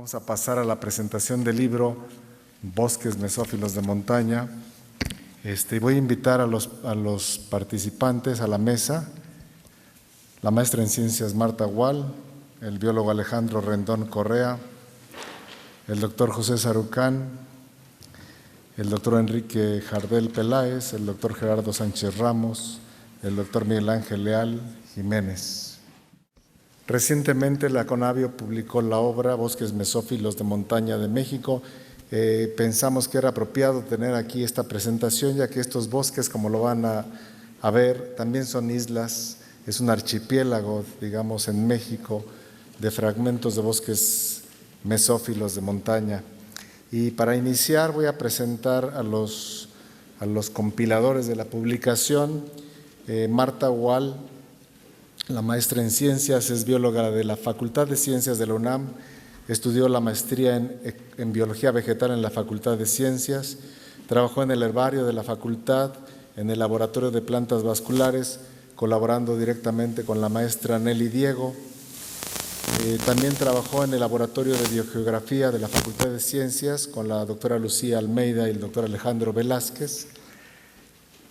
Vamos a pasar a la presentación del libro Bosques Mesófilos de Montaña. Voy a invitar a los participantes a la mesa, la maestra en ciencias Marta Gual, el biólogo Alejandro Rendón Correa, el doctor José Sarucán, el doctor Enrique Jardel Peláez, el doctor Gerardo Sánchez Ramos, el doctor Miguel Ángel Leal Jiménez. Recientemente la CONABIO publicó la obra Bosques Mesófilos de Montaña de México. Pensamos que era apropiado tener aquí esta presentación, ya que estos bosques, como lo van a ver, también son islas, es un archipiélago, digamos, en México, de fragmentos de bosques mesófilos de montaña. Y para iniciar voy a presentar a los compiladores de la publicación. Marta Gual, la maestra en ciencias, es bióloga de la Facultad de Ciencias de la UNAM, estudió la maestría en biología vegetal en la Facultad de Ciencias, trabajó en el herbario de la facultad, en el laboratorio de plantas vasculares, colaborando directamente con la maestra Nelly Diego. También trabajó en el laboratorio de biogeografía de la Facultad de Ciencias con la doctora Lucía Almeida y el doctor Alejandro Velázquez.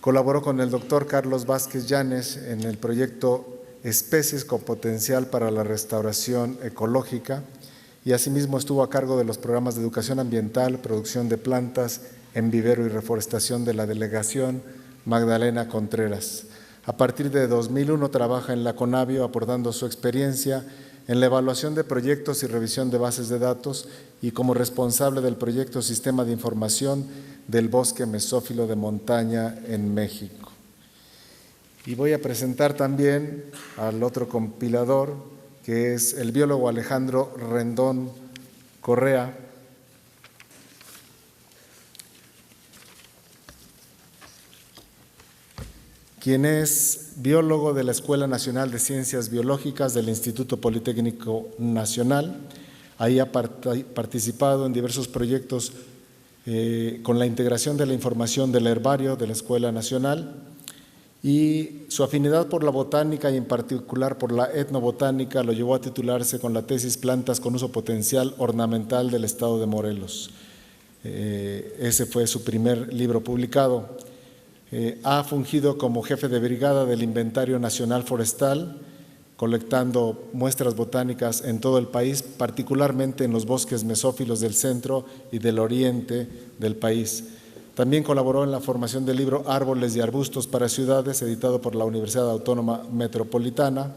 Colaboró con el doctor Carlos Vázquez Llanes en el proyecto Especies con Potencial para la Restauración Ecológica y asimismo estuvo a cargo de los programas de educación ambiental, producción de plantas en vivero y reforestación de la delegación Magdalena Contreras. A partir de 2001 trabaja en la CONABIO aportando su experiencia en la evaluación de proyectos y revisión de bases de datos y como responsable del proyecto Sistema de Información del Bosque Mesófilo de Montaña en México. Y voy a presentar también al otro compilador, que es el biólogo Alejandro Rendón Correa, quien es biólogo de la Escuela Nacional de Ciencias Biológicas del Instituto Politécnico Nacional. Ahí ha participado en diversos proyectos con la integración de la información del herbario de la Escuela Nacional, y su afinidad por la botánica y en particular por la etnobotánica lo llevó a titularse con la tesis Plantas con uso potencial ornamental del estado de Morelos. Ese fue su primer libro publicado. Ha fungido como jefe de brigada del Inventario Nacional Forestal, colectando muestras botánicas en todo el país, particularmente en los bosques mesófilos del centro y del oriente del país. También colaboró en la formación del libro Árboles y Arbustos para Ciudades, editado por la Universidad Autónoma Metropolitana.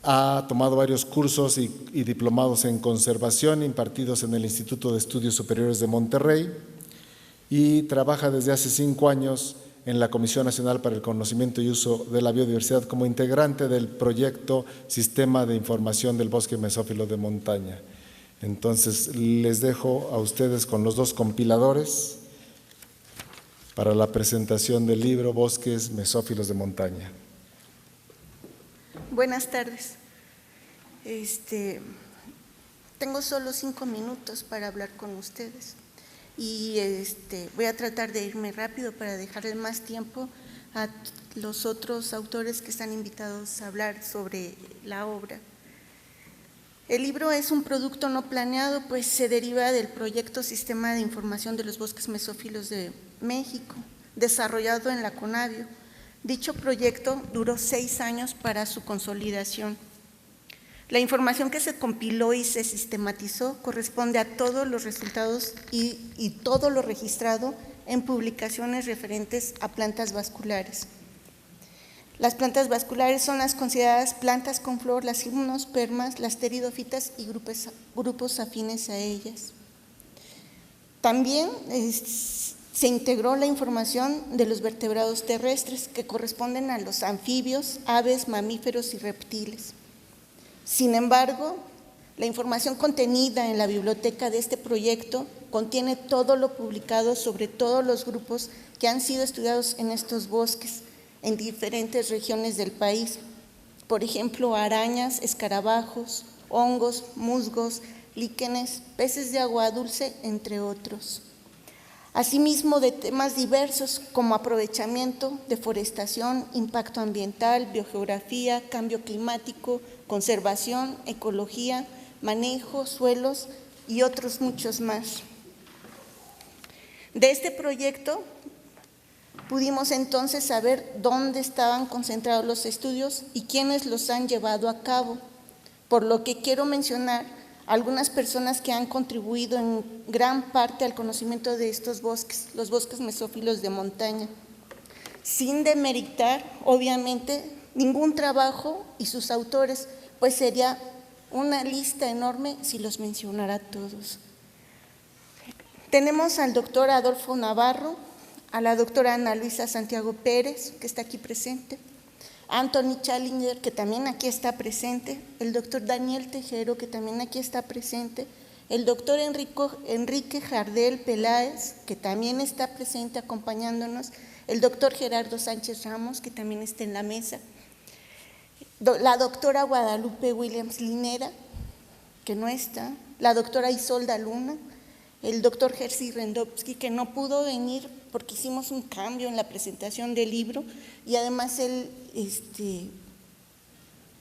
Ha tomado varios cursos y diplomados en conservación impartidos en el Instituto de Estudios Superiores de Monterrey y trabaja desde hace 5 años en la Comisión Nacional para el Conocimiento y Uso de la Biodiversidad como integrante del proyecto Sistema de Información del Bosque Mesófilo de Montaña. Entonces, les dejo a ustedes con los dos compiladores para la presentación del libro Bosques Mesófilos de Montaña. Buenas tardes. Tengo solo 5 minutos para hablar con ustedes y voy a tratar de irme rápido para dejarle más tiempo a los otros autores que están invitados a hablar sobre la obra. El libro es un producto no planeado, pues se deriva del proyecto Sistema de Información de los Bosques Mesófilos de México, desarrollado en la CONABIO. Dicho proyecto duró 6 años para su consolidación. La información que se compiló y se sistematizó corresponde a todos los resultados y todo lo registrado en publicaciones referentes a plantas vasculares. Las plantas vasculares son las consideradas plantas con flor, las gimnospermas, las pteridófitas y grupos afines a ellas. También se integró la información de los vertebrados terrestres que corresponden a los anfibios, aves, mamíferos y reptiles. Sin embargo, la información contenida en la biblioteca de este proyecto contiene todo lo publicado sobre todos los grupos que han sido estudiados en estos bosques en diferentes regiones del país. Por ejemplo, arañas, escarabajos, hongos, musgos, líquenes, peces de agua dulce, entre otros. Asimismo, de temas diversos como aprovechamiento, deforestación, impacto ambiental, biogeografía, cambio climático, conservación, ecología, manejo, suelos y otros muchos más. De este proyecto pudimos entonces saber dónde estaban concentrados los estudios y quiénes los han llevado a cabo, por lo que quiero mencionar algunas personas que han contribuido en gran parte al conocimiento de estos bosques, los bosques mesófilos de montaña, sin demeritar, obviamente, ningún trabajo y sus autores, pues sería una lista enorme si los mencionara todos. Tenemos al doctor Adolfo Navarro, a la doctora Ana Luisa Santiago Pérez, que está aquí presente, Anthony Challenger, que también aquí está presente, el doctor Daniel Tejero, que también aquí está presente, el doctor Enrique Jardel Peláez, que también está presente acompañándonos, el doctor Gerardo Sánchez Ramos, que también está en la mesa, la doctora Guadalupe Williams Linera, que no está, la doctora Isolda Luna, el doctor Jerzy Rendowski, que no pudo venir porque hicimos un cambio en la presentación del libro y además él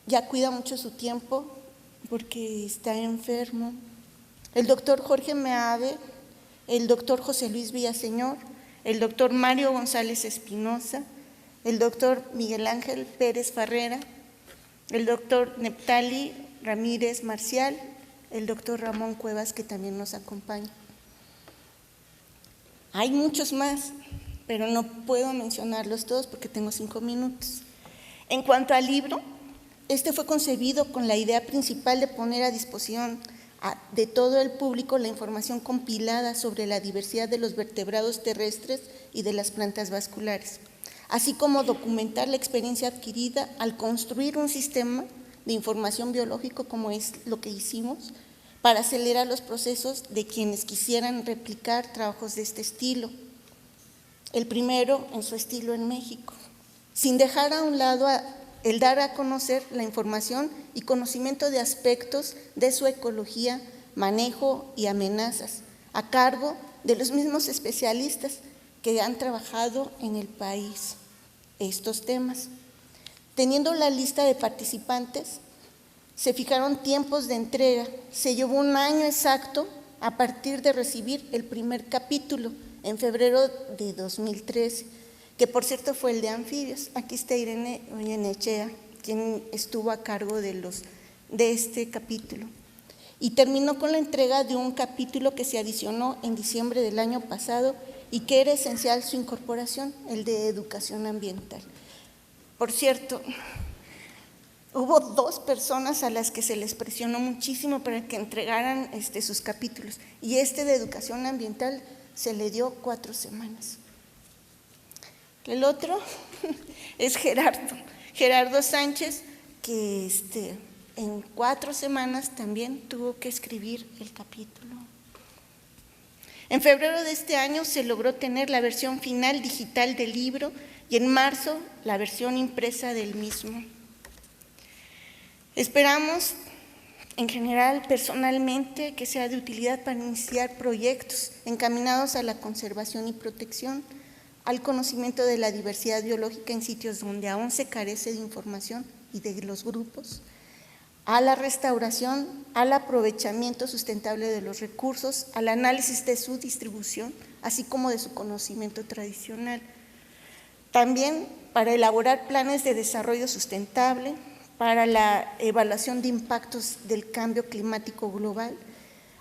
ya cuida mucho su tiempo porque está enfermo. El doctor Jorge Meave, el doctor José Luis Villaseñor, el doctor Mario González Espinosa, el doctor Miguel Ángel Pérez Farrera, el doctor Neptali Ramírez Marcial, el doctor Ramón Cuevas, que también nos acompaña. Hay muchos más, pero no puedo mencionarlos todos porque tengo 5 minutos. En cuanto al libro, este fue concebido con la idea principal de poner a disposición de todo el público la información compilada sobre la diversidad de los vertebrados terrestres y de las plantas vasculares, así como documentar la experiencia adquirida al construir un sistema de información biológico, como es lo que hicimos, para acelerar los procesos de quienes quisieran replicar trabajos de este estilo. El primero en su estilo en México, sin dejar a un lado el dar a conocer la información y conocimiento de aspectos de su ecología, manejo y amenazas, a cargo de los mismos especialistas que han trabajado en el país estos temas. Teniendo la lista de participantes, se fijaron tiempos de entrega, se llevó un año exacto a partir de recibir el primer capítulo en febrero de 2013, que por cierto fue el de anfibios. Aquí está Irene Oyenechea, quien estuvo a cargo de este capítulo. Y terminó con la entrega de un capítulo que se adicionó en diciembre del año pasado y que era esencial su incorporación, el de educación ambiental. Por cierto, hubo 2 personas a las que se les presionó muchísimo para que entregaran sus capítulos y de educación ambiental se le dio 4 semanas. El otro es Gerardo Sánchez, que en 4 semanas también tuvo que escribir el capítulo. En febrero de este año se logró tener la versión final digital del libro y en marzo la versión impresa del mismo. Esperamos, en general, personalmente, que sea de utilidad para iniciar proyectos encaminados a la conservación y protección, al conocimiento de la diversidad biológica en sitios donde aún se carece de información y de los grupos, a la restauración, al aprovechamiento sustentable de los recursos, al análisis de su distribución, así como de su conocimiento tradicional. También para elaborar planes de desarrollo sustentable, para la evaluación de impactos del cambio climático global,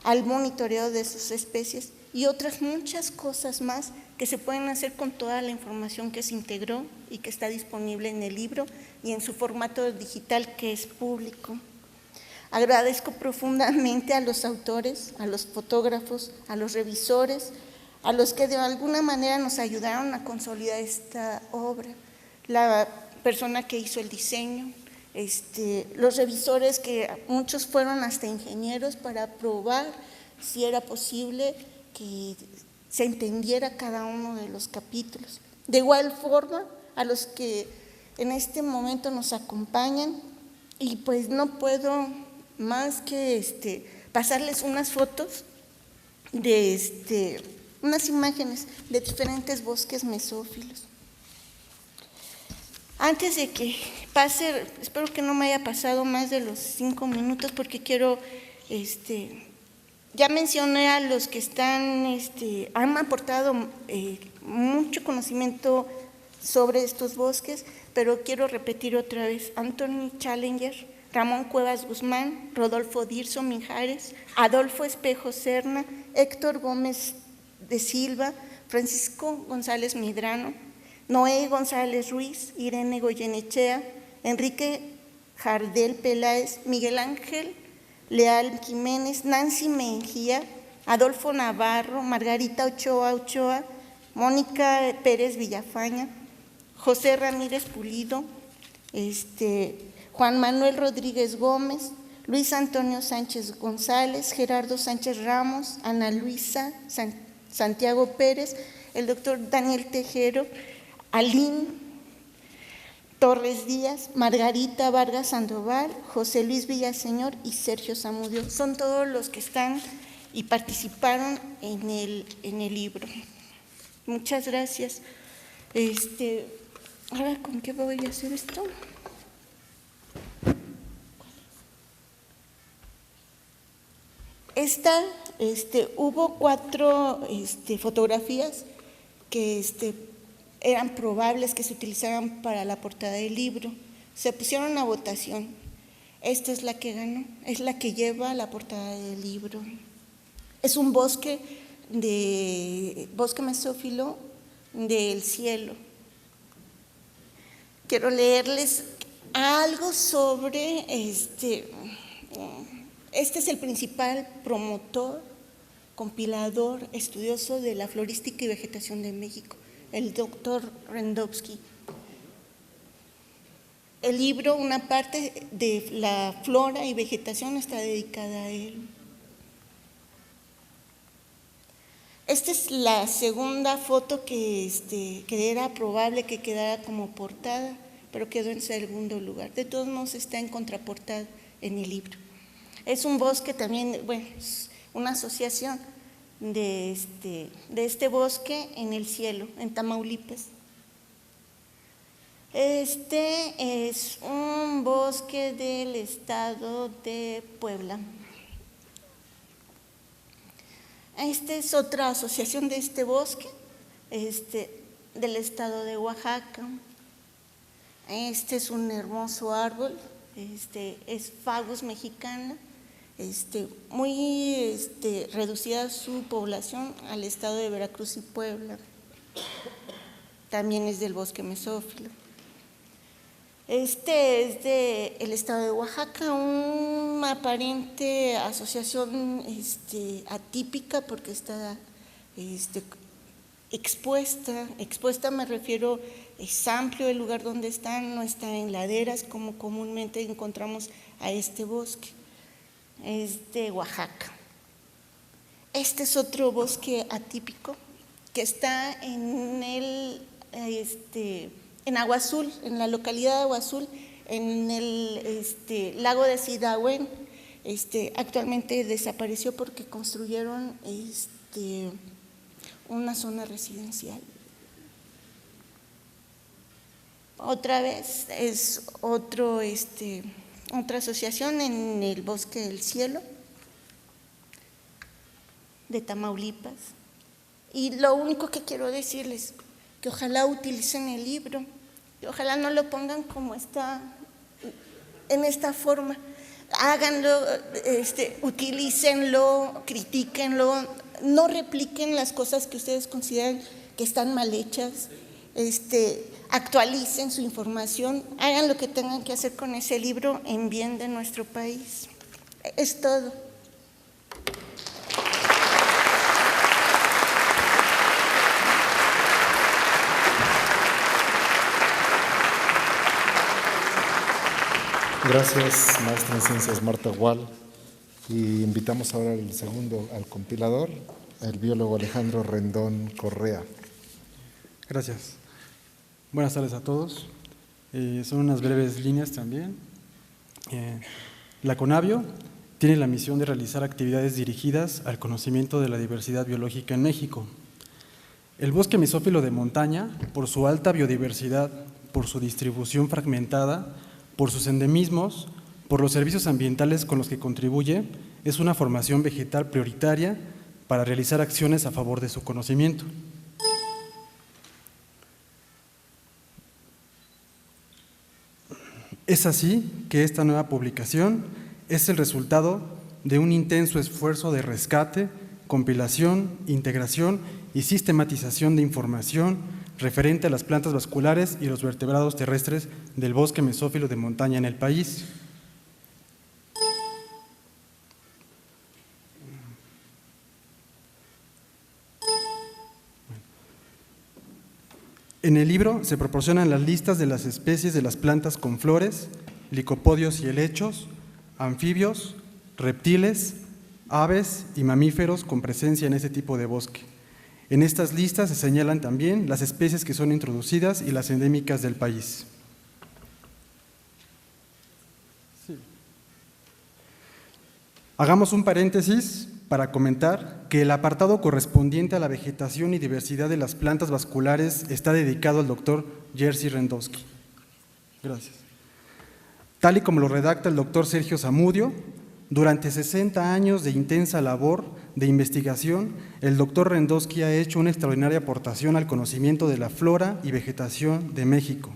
al monitoreo de sus especies y otras muchas cosas más que se pueden hacer con toda la información que se integró y que está disponible en el libro y en su formato digital que es público. Agradezco profundamente a los autores, a los fotógrafos, a los revisores, a los que de alguna manera nos ayudaron a consolidar esta obra, la persona que hizo el diseño, los revisores, que muchos fueron hasta ingenieros para probar si era posible que se entendiera cada uno de los capítulos. De igual forma, a los que en este momento nos acompañan, y pues no puedo más que pasarles unas fotos de unas imágenes de diferentes bosques mesófilos. Antes de que pase, espero que no me haya pasado más de los 5 minutos porque quiero, ya mencioné a los que han aportado mucho conocimiento sobre estos bosques, pero quiero repetir otra vez: Anthony Challenger, Ramón Cuevas Guzmán, Rodolfo Dirso Mijares, Adolfo Espejo Serna, Héctor Gómez de Silva, Francisco González Medrano, Noé González Ruiz, Irene Goyenechea, Enrique Jardel Peláez, Miguel Ángel Leal Jiménez, Nancy Mejía, Adolfo Navarro, Margarita Ochoa, Mónica Pérez Villafaña, José Ramírez Pulido, Juan Manuel Rodríguez Gómez, Luis Antonio Sánchez González, Gerardo Sánchez Ramos, Ana Luisa Santiago Pérez, el doctor Daniel Tejero, Alín Torres Díaz, Margarita Vargas Sandoval, José Luis Villaseñor y Sergio Zamudio. Son todos los que están y participaron en el libro. Muchas gracias. Ahora, ¿con qué voy a hacer esto? Hubo 4 fotografías que eran probables que se utilizaran para la portada del libro. Se pusieron a votación. Esta es la que ganó, es la que lleva la portada del libro. Es un bosque mesófilo del cielo. Quiero leerles algo sobre este es el principal promotor, compilador, estudioso de la florística y vegetación de México, el doctor Rendowski. El libro, una parte de la flora y vegetación está dedicada a él. Esta es la segunda foto que era probable que quedara como portada, pero quedó en segundo lugar. De todos modos está en contraportada en el libro. Es un bosque también, es una asociación de este bosque en el cielo, en Tamaulipas. Este es un bosque del estado de Puebla. Esta es otra asociación de este bosque, del estado de Oaxaca. Este es un hermoso árbol, es Fagus mexicana, muy reducida su población al estado de Veracruz y Puebla. También es del bosque mesófilo. Este es del estado de Oaxaca, una aparente asociación atípica porque está expuesta. Expuesta me refiero, es amplio el lugar donde están, no está en laderas como comúnmente encontramos a este bosque. Es de Oaxaca. Este es otro bosque atípico que está en Agua Azul, en la localidad de Agua Azul, en el lago de Sidahuen. Actualmente desapareció porque construyeron una zona residencial. Otra vez es otra asociación en el Bosque del Cielo de Tamaulipas. Y lo único que quiero decirles, que ojalá utilicen el libro, y ojalá no lo pongan como está, en esta forma. Háganlo, utilícenlo, critíquenlo, no repliquen las cosas que ustedes consideran que están mal hechas, actualicen su información, hagan lo que tengan que hacer con ese libro en bien de nuestro país. Es todo. Gracias, maestra en ciencias Marta Gual. Y invitamos ahora al compilador, el biólogo Alejandro Rendón Correa. Gracias. Buenas tardes a todos. Son unas breves líneas también. La CONABIO tiene la misión de realizar actividades dirigidas al conocimiento de la diversidad biológica en México. El bosque mesófilo de montaña, por su alta biodiversidad, por su distribución fragmentada, por sus endemismos, por los servicios ambientales con los que contribuye, es una formación vegetal prioritaria para realizar acciones a favor de su conocimiento. Es así que esta nueva publicación es el resultado de un intenso esfuerzo de rescate, compilación, integración y sistematización de información referente a las plantas vasculares y los vertebrados terrestres del bosque mesófilo de montaña en el país. En el libro se proporcionan las listas de las especies de las plantas con flores, licopodios y helechos, anfibios, reptiles, aves y mamíferos con presencia en este tipo de bosque. En estas listas se señalan también las especies que son introducidas y las endémicas del país. Hagamos un paréntesis para comentar que el apartado correspondiente a la vegetación y diversidad de las plantas vasculares está dedicado al doctor Jerzy Rendowski. Gracias. Tal y como lo redacta el doctor Sergio Zamudio, durante 60 años de intensa labor de investigación, el doctor Rendowski ha hecho una extraordinaria aportación al conocimiento de la flora y vegetación de México.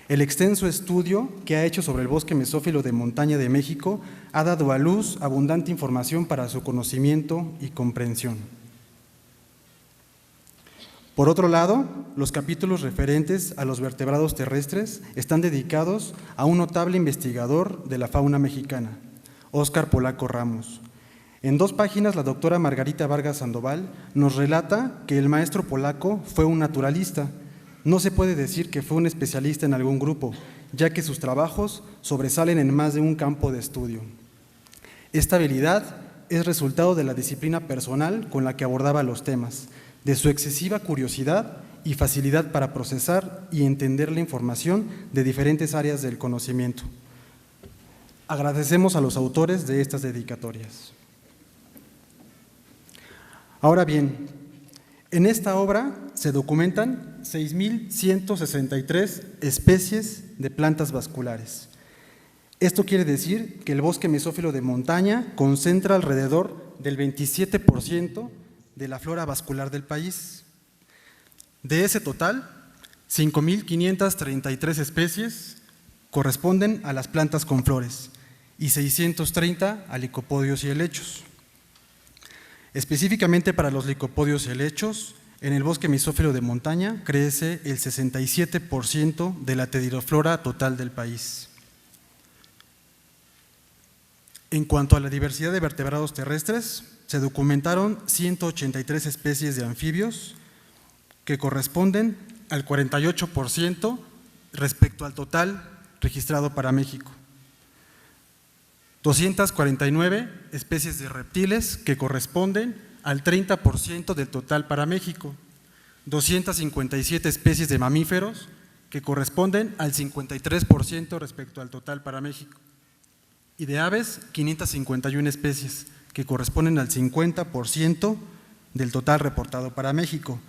El extenso estudio que ha hecho sobre el bosque mesófilo de montaña de México ha dado a luz abundante información para su conocimiento y comprensión. Por otro lado, los capítulos referentes a los vertebrados terrestres están dedicados a un notable investigador de la fauna mexicana, Óscar Polaco Ramos. En 2 páginas, la doctora Margarita Vargas Sandoval nos relata que el maestro Polaco fue un naturalista. No se puede decir que fue un especialista en algún grupo, ya que sus trabajos sobresalen en más de un campo de estudio. Esta habilidad es resultado de la disciplina personal con la que abordaba los temas, de su excesiva curiosidad y facilidad para procesar y entender la información de diferentes áreas del conocimiento. Agradecemos a los autores de estas dedicatorias. Ahora bien, en esta obra se documentan 6.163 especies de plantas vasculares. Esto quiere decir que el bosque mesófilo de montaña concentra alrededor del 27% de la flora vascular del país. De ese total, 5.533 especies corresponden a las plantas con flores y 630 a licopodios y helechos. Específicamente para los licopodios y helechos, en el bosque mesófilo de montaña crece el 67% de la pteridoflora total del país. En cuanto a la diversidad de vertebrados terrestres, se documentaron 183 especies de anfibios que corresponden al 48% respecto al total registrado para México. 249 especies de reptiles que corresponden al 30% del total para México, 257 especies de mamíferos que corresponden al 53% respecto al total para México, y de aves 551 especies que corresponden al 50% del total reportado para México.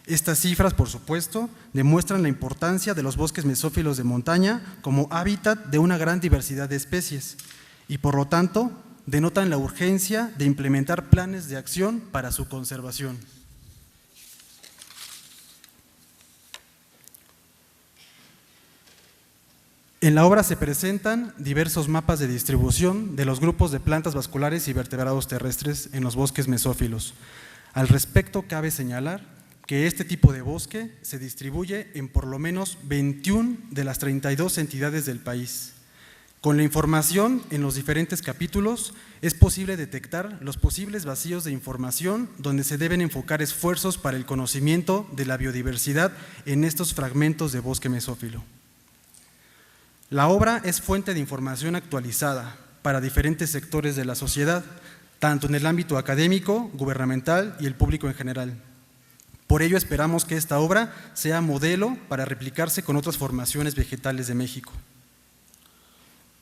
Estas cifras, por supuesto, demuestran la importancia de los bosques mesófilos de montaña como hábitat de una gran diversidad de especies y, por lo tanto, denotan la urgencia de implementar planes de acción para su conservación. En la obra se presentan diversos mapas de distribución de los grupos de plantas vasculares y vertebrados terrestres en los bosques mesófilos. Al respecto, cabe señalar que este tipo de bosque se distribuye en por lo menos 21 de las 32 entidades del país. Con la información en los diferentes capítulos es posible detectar los posibles vacíos de información donde se deben enfocar esfuerzos para el conocimiento de la biodiversidad en estos fragmentos de bosque mesófilo. La obra es fuente de información actualizada para diferentes sectores de la sociedad, tanto en el ámbito académico, gubernamental y el público en general. Por ello esperamos que esta obra sea modelo para replicarse con otras formaciones vegetales de México.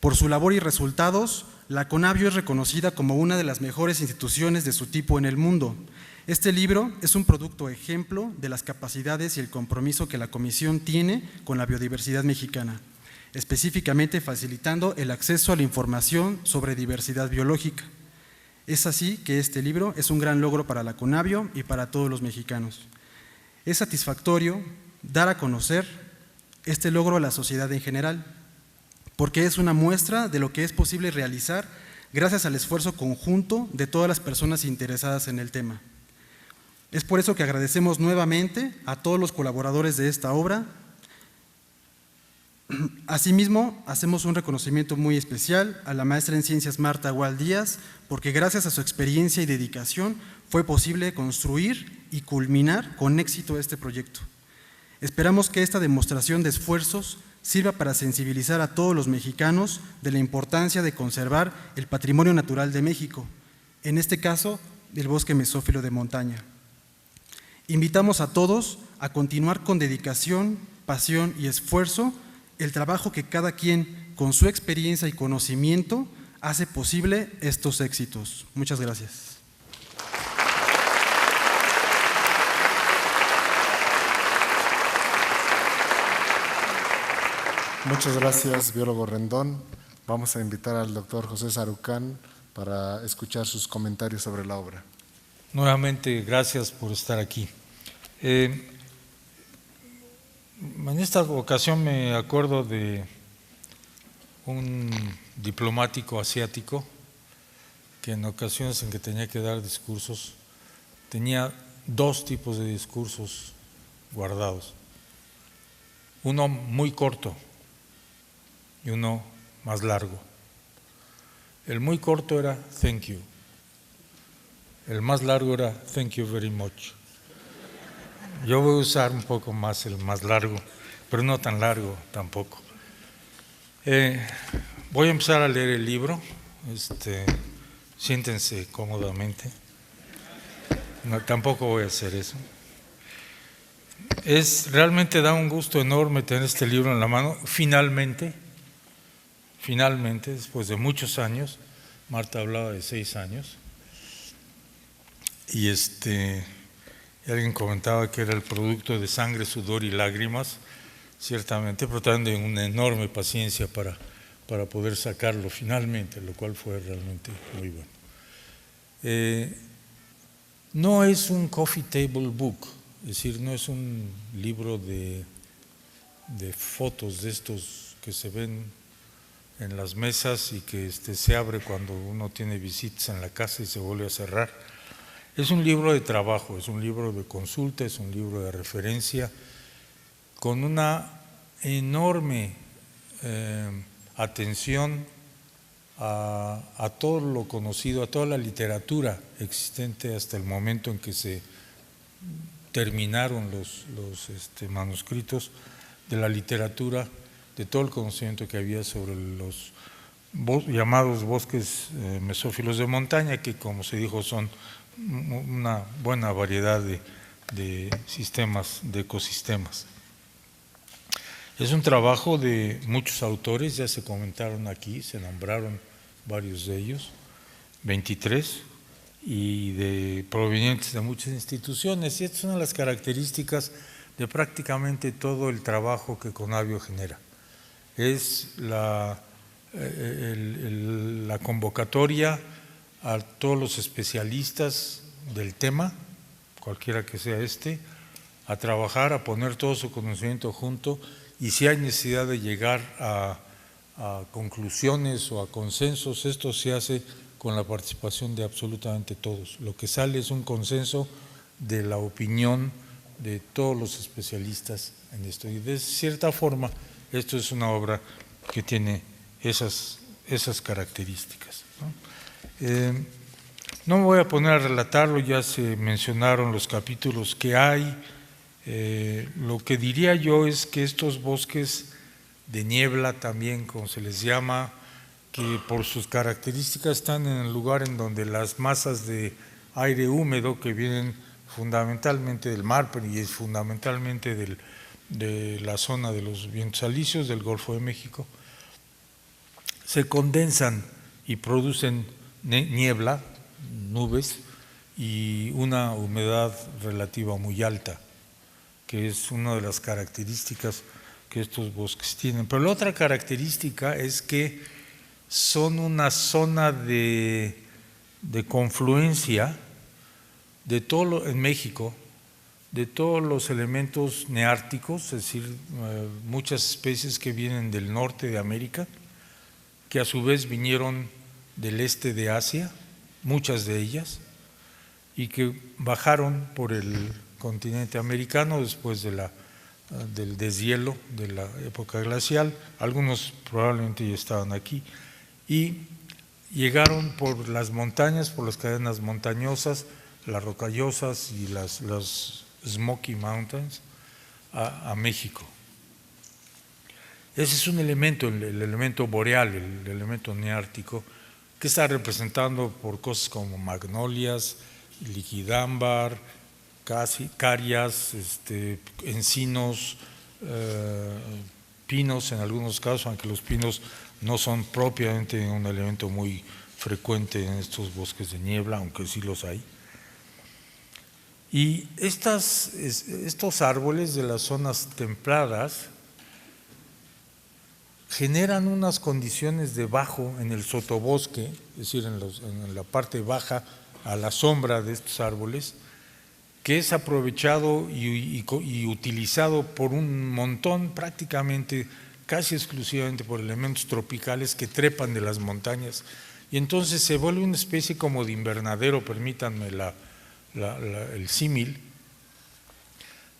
Por su labor y resultados, la CONABIO es reconocida como una de las mejores instituciones de su tipo en el mundo. Este libro es un producto ejemplo de las capacidades y el compromiso que la Comisión tiene con la biodiversidad mexicana, específicamente facilitando el acceso a la información sobre diversidad biológica. Es así que este libro es un gran logro para la Conavio y para todos los mexicanos. Es satisfactorio dar a conocer este logro a la sociedad en general, porque es una muestra de lo que es posible realizar gracias al esfuerzo conjunto de todas las personas interesadas en el tema. Es por eso que agradecemos nuevamente a todos los colaboradores de esta obra. Asimismo, hacemos un reconocimiento muy especial a la maestra en Ciencias Marta Gual Díaz, porque gracias a su experiencia y dedicación fue posible construir y culminar con éxito este proyecto. Esperamos que esta demostración de esfuerzos sirva para sensibilizar a todos los mexicanos de la importancia de conservar el patrimonio natural de México, en este caso, del bosque mesófilo de montaña. Invitamos a todos a continuar con dedicación, pasión y esfuerzo el trabajo que cada quien, con su experiencia y conocimiento, hace posible estos éxitos. Muchas gracias. Muchas gracias, biólogo Rendón. Vamos a invitar al doctor José Sarucán para escuchar sus comentarios sobre la obra. Nuevamente, gracias por estar aquí. En esta ocasión me acuerdo de un diplomático asiático que en ocasiones en que tenía que dar discursos, tenía dos tipos de discursos guardados. Uno muy corto y uno más largo. El muy corto era thank you. El más largo era thank you very much. Yo voy a usar un poco más el más largo, pero no tan largo tampoco. Voy a empezar a leer el libro. Siéntense cómodamente. No, tampoco voy a hacer eso. Realmente da un gusto enorme tener este libro en la mano. Finalmente, después de muchos años, Marta hablaba de 6 años, y alguien comentaba que era el producto de sangre, sudor y lágrimas, ciertamente, pero también de una enorme paciencia para poder sacarlo finalmente, lo cual fue realmente muy bueno. No es un coffee table book, es decir, no es un libro de fotos de estos que se ven en las mesas y que se abre cuando uno tiene visitas en la casa y se vuelve a cerrar. Es un libro de trabajo, es un libro de consulta, es un libro de referencia, con una enorme atención a todo lo conocido, a toda la literatura existente hasta el momento en que se terminaron los manuscritos de la literatura, de todo el conocimiento que había sobre los llamados bosques mesófilos de montaña, que como se dijo son una buena variedad de sistemas, de ecosistemas. Es un trabajo de muchos autores, ya se comentaron aquí, se nombraron varios de ellos, 23, y provenientes de muchas instituciones, y esta es una de las características de prácticamente todo el trabajo que Conavio genera. Es la convocatoria a todos los especialistas del tema, cualquiera que sea a trabajar, a poner todo su conocimiento junto, y si hay necesidad de llegar a conclusiones o a consensos, esto se hace con la participación de absolutamente todos. Lo que sale es un consenso de la opinión de todos los especialistas en esto, y de cierta forma esto es una obra que tiene esas características, ¿no? No me voy a poner a relatarlo, ya se mencionaron los capítulos que hay. Lo que diría yo es que estos bosques de niebla también, como se les llama, que por sus características están en el lugar en donde las masas de aire húmedo que vienen fundamentalmente del mar, pero y fundamentalmente de la zona de los vientos alisios del Golfo de México, se condensan y producen niebla, nubes, y una humedad relativa muy alta, que es una de las características que estos bosques tienen. Pero la otra característica es que son una zona de confluencia de todo en México, de todos los elementos neárticos, es decir, muchas especies que vienen del norte de América, que a su vez vinieron del este de Asia, muchas de ellas, y que bajaron por el continente americano después del deshielo de la época glacial. Algunos probablemente ya estaban aquí, y llegaron por las montañas, por las cadenas montañosas, las rocallosas y las Smoky Mountains a México. Ese es un elemento, el elemento boreal, el elemento neártico, que está representado por cosas como magnolias, liquidámbar, carias, encinos, pinos en algunos casos, aunque los pinos no son propiamente un elemento muy frecuente en estos bosques de niebla, aunque sí los hay. Y estos árboles de las zonas templadas generan unas condiciones de bajo en el sotobosque, es decir, en la parte baja a la sombra de estos árboles, que es aprovechado y utilizado por un montón, prácticamente casi exclusivamente por elementos tropicales que trepan de las montañas, y entonces se vuelve una especie como de invernadero, permítanme el símil,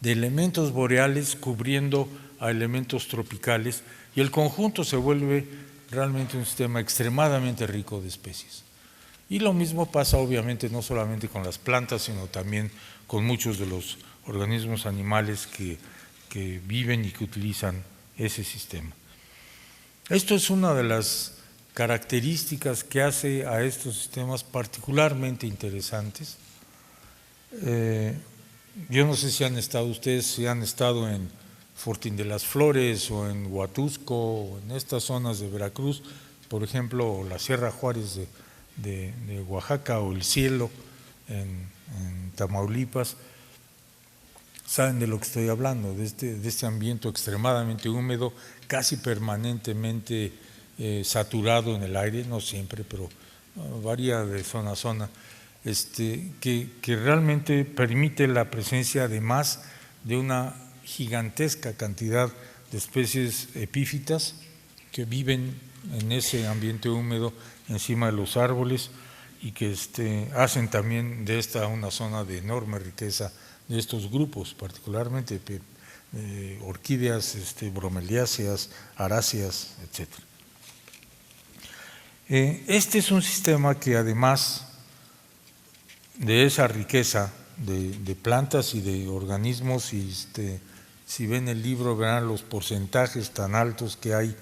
de elementos boreales cubriendo a elementos tropicales, y el conjunto se vuelve realmente un sistema extremadamente rico de especies. Y lo mismo pasa obviamente no solamente con las plantas, sino también con muchos de los organismos animales que viven y que utilizan ese sistema. Esto es una de las características que hace a estos sistemas particularmente interesantes. Yo no sé si han estado ustedes, si han estado en Fortín de las Flores o en Huatusco o en estas zonas de Veracruz, por ejemplo, o la Sierra Juárez de Oaxaca o el Cielo en Tamaulipas, saben de lo que estoy hablando, de este ambiente extremadamente húmedo, casi permanentemente saturado en el aire, no siempre, pero varía de zona a zona, que realmente permite la presencia además de una gigantesca cantidad de especies epífitas que viven en ese ambiente húmedo encima de los árboles y que hacen también de esta una zona de enorme riqueza de estos grupos, particularmente orquídeas, bromeliáceas, aráceas, etc. Este es un sistema que además de esa riqueza de plantas y de organismos, y si ven el libro verán los porcentajes tan altos que hay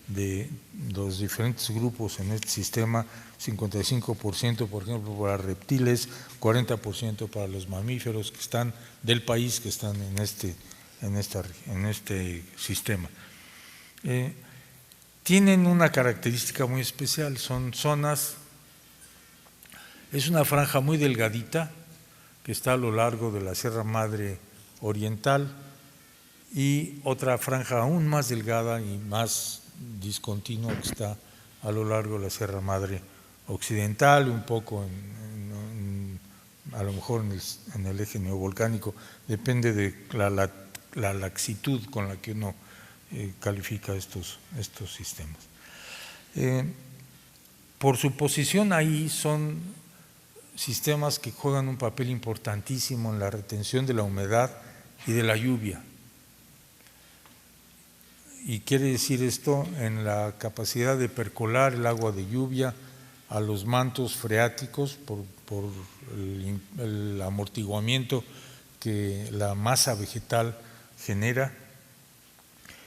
de los diferentes grupos en este sistema: 55% por ejemplo para reptiles, 40% para los mamíferos que están del país, que están en este sistema. Tienen una característica muy especial, son zonas, es una franja muy delgadita que está a lo largo de la Sierra Madre Oriental, y otra franja aún más delgada y más discontinua que está a lo largo de la Sierra Madre Occidental, un poco a lo mejor en el eje neovolcánico, depende de la laxitud con la que uno califica estos sistemas. Por su posición ahí son sistemas que juegan un papel importantísimo en la retención de la humedad y de la lluvia. Y quiere decir esto en la capacidad de percolar el agua de lluvia a los mantos freáticos por el amortiguamiento que la masa vegetal genera,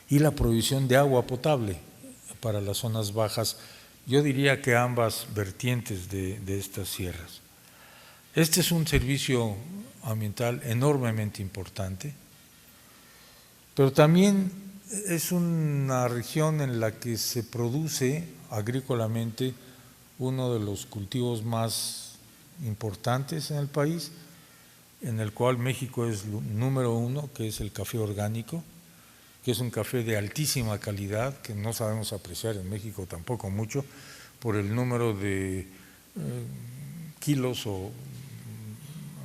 y la provisión de agua potable para las zonas bajas, yo diría que ambas vertientes de estas sierras. Este es un servicio ambiental enormemente importante, pero también es una región en la que se produce agrícolamente uno de los cultivos más importantes en el país, en el cual México es número 1, que es el café orgánico, que es un café de altísima calidad, que no sabemos apreciar en México tampoco mucho, por el número de kilos o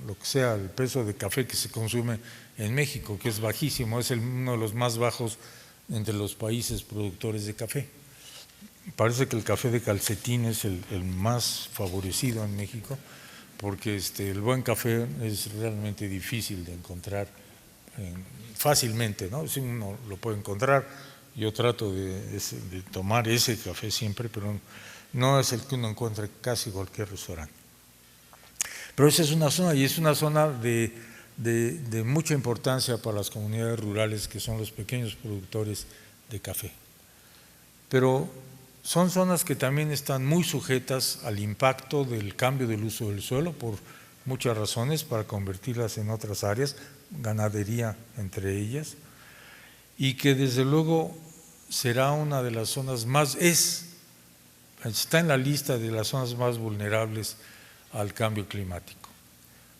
lo que sea, el peso de café que se consume en México, que es bajísimo, es uno de los más bajos entre los países productores de café. Parece que el café de calcetín es el más favorecido en México, porque el buen café es realmente difícil de encontrar fácilmente, ¿no? Sí, uno lo puede encontrar, yo trato de tomar ese café siempre, pero no es el que uno encuentra en casi cualquier restaurante. Pero esa es una zona, y es una zona de mucha importancia para las comunidades rurales, que son los pequeños productores de café. Pero son zonas que también están muy sujetas al impacto del cambio del uso del suelo por muchas razones, para convertirlas en otras áreas, ganadería entre ellas, y que desde luego será una de las zonas está en la lista de las zonas más vulnerables al cambio climático,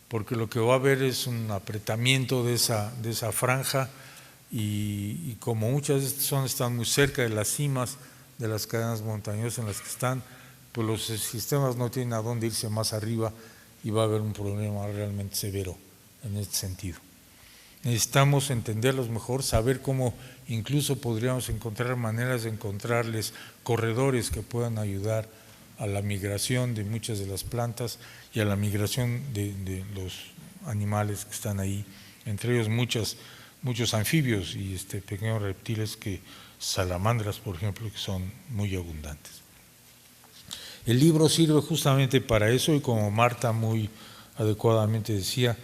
porque lo que va a haber es un apretamiento de esa franja, y como muchas de estas zonas están muy cerca de las cimas de las cadenas montañosas en las que están, pues los sistemas no tienen a dónde irse más arriba, y va a haber un problema realmente severo en este sentido. Necesitamos entenderlos mejor, saber cómo incluso podríamos encontrar maneras de encontrarles corredores que puedan ayudar a la migración de muchas de las plantas y a la migración de los animales que están ahí, entre ellos muchos anfibios y pequeños reptiles, salamandras, por ejemplo, que son muy abundantes. El libro sirve justamente para eso, y como Marta muy adecuadamente decía,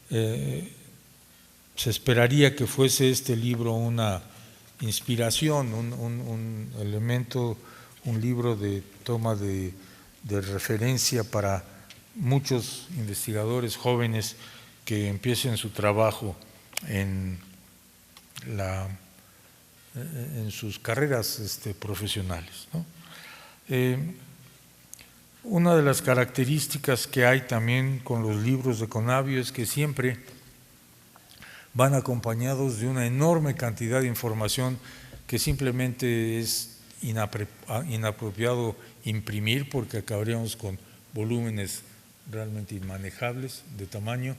se esperaría que fuese este libro una inspiración, un elemento, un libro de toma de referencia para muchos investigadores jóvenes que empiecen su trabajo en sus carreras profesionales, ¿no? Una de las características que hay también con los libros de Conavio es que siempre van acompañados de una enorme cantidad de información que simplemente es inapropiado imprimir, porque acabaríamos con volúmenes realmente inmanejables de tamaño,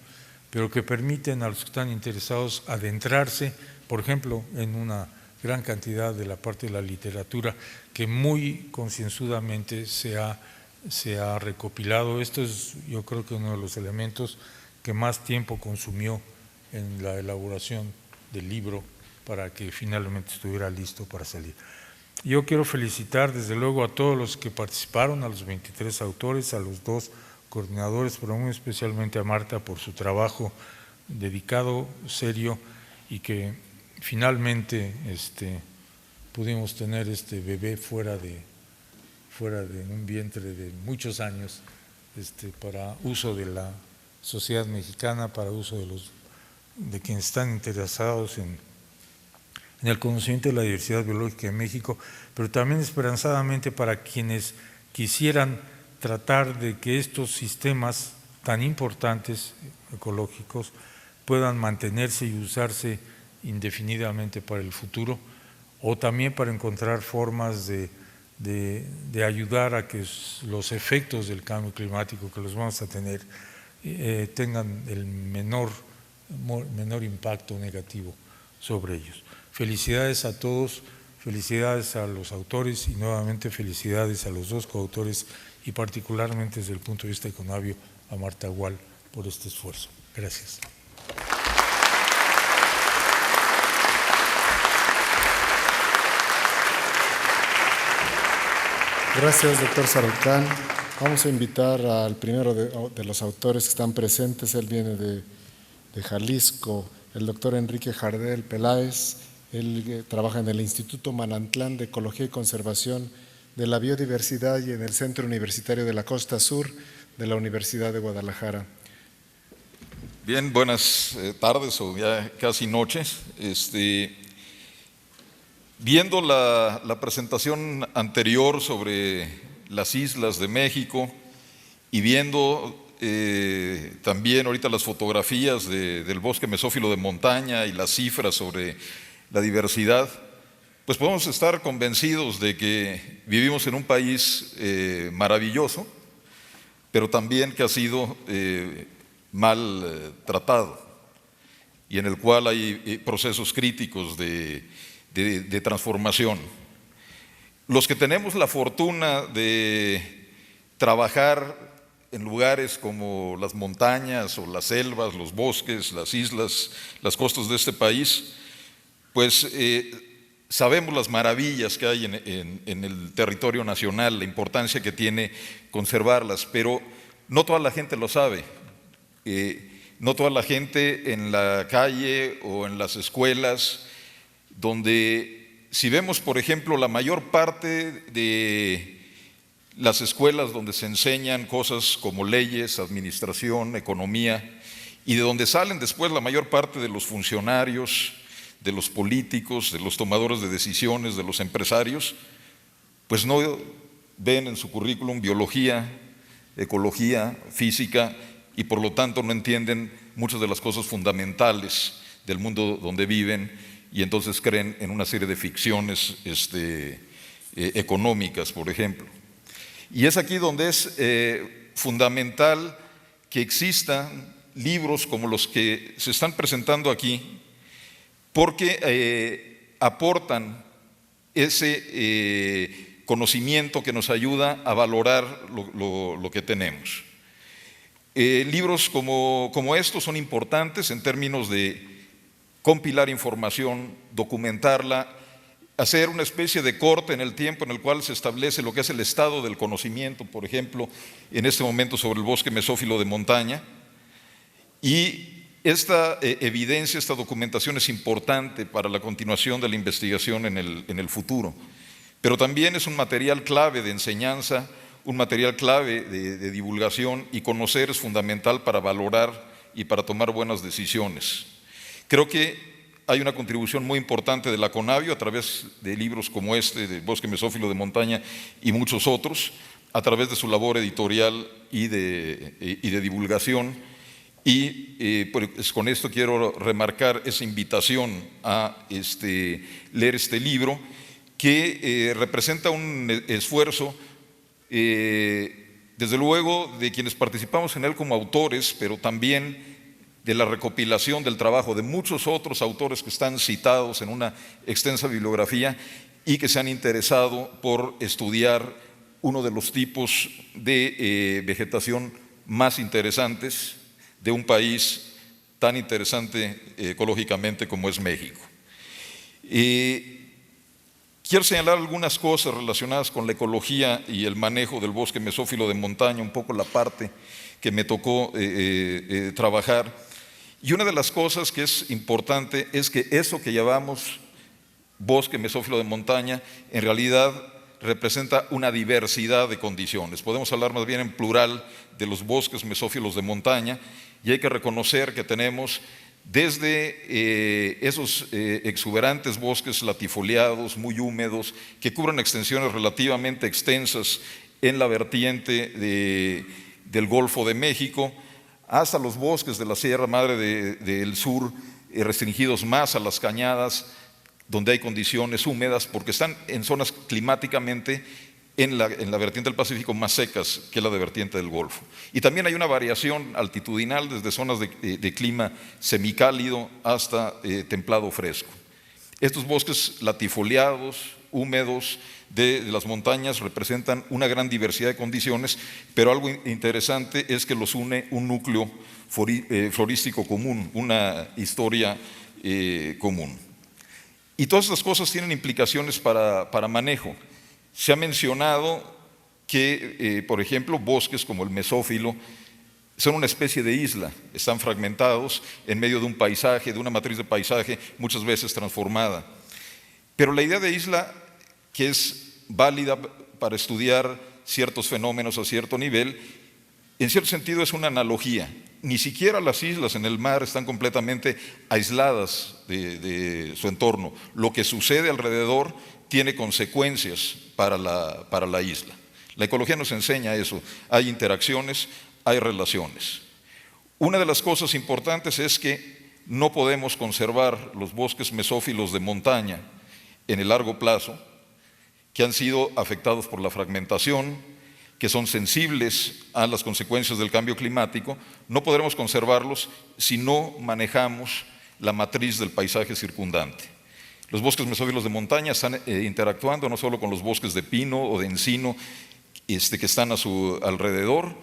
pero que permiten a los que están interesados adentrarse, por ejemplo, en una gran cantidad de la parte de la literatura que muy concienzudamente se ha recopilado. Esto es, yo creo, que uno de los elementos que más tiempo consumió en la elaboración del libro para que finalmente estuviera listo para salir. Yo quiero felicitar desde luego a todos los que participaron, a los 23 autores, a los 2 coordinadores, pero muy especialmente a Marta por su trabajo dedicado, serio, y que finalmente pudimos tener este bebé fuera de un vientre de muchos años, para uso de la sociedad mexicana, para uso de quienes están interesados en el conocimiento de la diversidad biológica de México, pero también esperanzadamente para quienes quisieran tratar de que estos sistemas tan importantes ecológicos puedan mantenerse y usarse indefinidamente para el futuro, o también para encontrar formas de ayudar a que los efectos del cambio climático que los vamos a tener tengan el menor impacto negativo sobre ellos. Felicidades a todos, felicidades a los autores, y nuevamente felicidades a los 2 coautores, y particularmente desde el punto de vista de Conavio a Marta Gual por este esfuerzo. Gracias. Gracias, doctor Sarucán. Vamos a invitar al primero de los autores que están presentes. Él viene de Jalisco, el doctor Enrique Jardel Peláez. Él trabaja en el Instituto Manantlán de Ecología y Conservación de la Biodiversidad y en el Centro Universitario de la Costa Sur de la Universidad de Guadalajara. Bien, buenas tardes o ya casi noches. Viendo la presentación anterior sobre las islas de México y viendo también ahorita las fotografías del bosque mesófilo de montaña y las cifras sobre la diversidad, pues podemos estar convencidos de que vivimos en un país maravilloso, pero también que ha sido mal tratado y en el cual hay procesos críticos de transformación. Los que tenemos la fortuna de trabajar en lugares como las montañas o las selvas, los bosques, las islas, las costas de este país, pues sabemos las maravillas que hay en el territorio nacional, la importancia que tiene conservarlas, pero no toda la gente lo sabe. No toda la gente en la calle o en las escuelas, donde si vemos, por ejemplo, la mayor parte de las escuelas donde se enseñan cosas como leyes, administración, economía, y de donde salen después la mayor parte de los funcionarios, de los políticos, de los tomadores de decisiones, de los empresarios, pues no ven en su currículum biología, ecología, física, y por lo tanto no entienden muchas de las cosas fundamentales del mundo donde viven, y entonces creen en una serie de ficciones económicas, por ejemplo. Y es aquí donde es fundamental que existan libros como los que se están presentando aquí, porque aportan ese conocimiento que nos ayuda a valorar lo que tenemos. Libros como estos son importantes en términos de compilar información, documentarla, hacer una especie de corte en el tiempo en el cual se establece lo que es el estado del conocimiento, por ejemplo, en este momento sobre el bosque mesófilo de montaña. Y esta evidencia, esta documentación es importante para la continuación de la investigación en el futuro, pero también es un material clave de enseñanza, un material clave de divulgación, y conocer es fundamental para valorar y para tomar buenas decisiones. Creo que hay una contribución muy importante de la CONABIO a través de libros como este, de Bosque Mesófilo de Montaña y muchos otros, a través de su labor editorial y de divulgación. Y pues con esto quiero remarcar esa invitación a leer este libro, que representa un esfuerzo, desde luego, de quienes participamos en él como autores, pero también de la recopilación del trabajo de muchos otros autores que están citados en una extensa bibliografía y que se han interesado por estudiar uno de los tipos de vegetación más interesantes de un país tan interesante ecológicamente como es México. Quiero señalar algunas cosas relacionadas con la ecología y el manejo del bosque mesófilo de montaña, un poco la parte que me tocó trabajar. Y una de las cosas que es importante es que eso que llamamos bosque mesófilo de montaña en realidad representa una diversidad de condiciones. Podemos hablar más bien en plural de los bosques mesófilos de montaña, y hay que reconocer que tenemos desde esos exuberantes bosques latifoliados, muy húmedos, que cubren extensiones relativamente extensas en la vertiente del Golfo de México, hasta los bosques de la Sierra Madre del Sur, restringidos más a las cañadas, donde hay condiciones húmedas, porque están en zonas climáticamente en la vertiente del Pacífico más secas que la de vertiente del Golfo. Y también hay una variación altitudinal desde zonas de clima semicálido hasta templado fresco. Estos bosques latifoliados, húmedos de las montañas representan una gran diversidad de condiciones, pero algo interesante es que los une un núcleo florístico común, una historia común. Y todas estas cosas tienen implicaciones para manejo. Se ha mencionado que, por ejemplo, bosques como el mesófilo son una especie de isla, están fragmentados en medio de un paisaje, de una matriz de paisaje muchas veces transformada. Pero la idea de isla, que es válida para estudiar ciertos fenómenos a cierto nivel, en cierto sentido es una analogía. Ni siquiera las islas en el mar están completamente aisladas de su entorno. Lo que sucede alrededor tiene consecuencias para la isla. La ecología nos enseña eso. Hay interacciones, hay relaciones. Una de las cosas importantes es que no podemos conservar los bosques mesófilos de montaña en el largo plazo, que han sido afectados por la fragmentación, que son sensibles a las consecuencias del cambio climático. No podremos conservarlos si no manejamos la matriz del paisaje circundante. Los bosques mesófilos de montaña están interactuando no solo con los bosques de pino o de encino que están a su alrededor,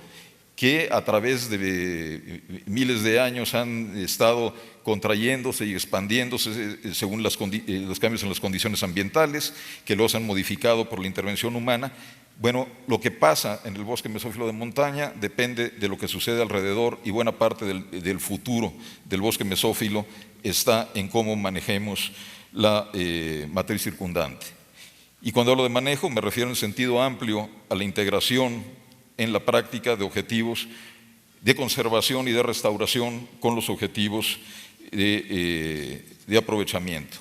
que a través de miles de años han estado contrayéndose y expandiéndose según los cambios en las condiciones ambientales, que los han modificado por la intervención humana. Bueno, lo que pasa en el bosque mesófilo de montaña depende de lo que sucede alrededor, y buena parte del futuro del bosque mesófilo está en cómo manejemos la matriz circundante. Y cuando hablo de manejo me refiero en sentido amplio a la integración en la práctica de objetivos de conservación y de restauración con los objetivos de aprovechamiento.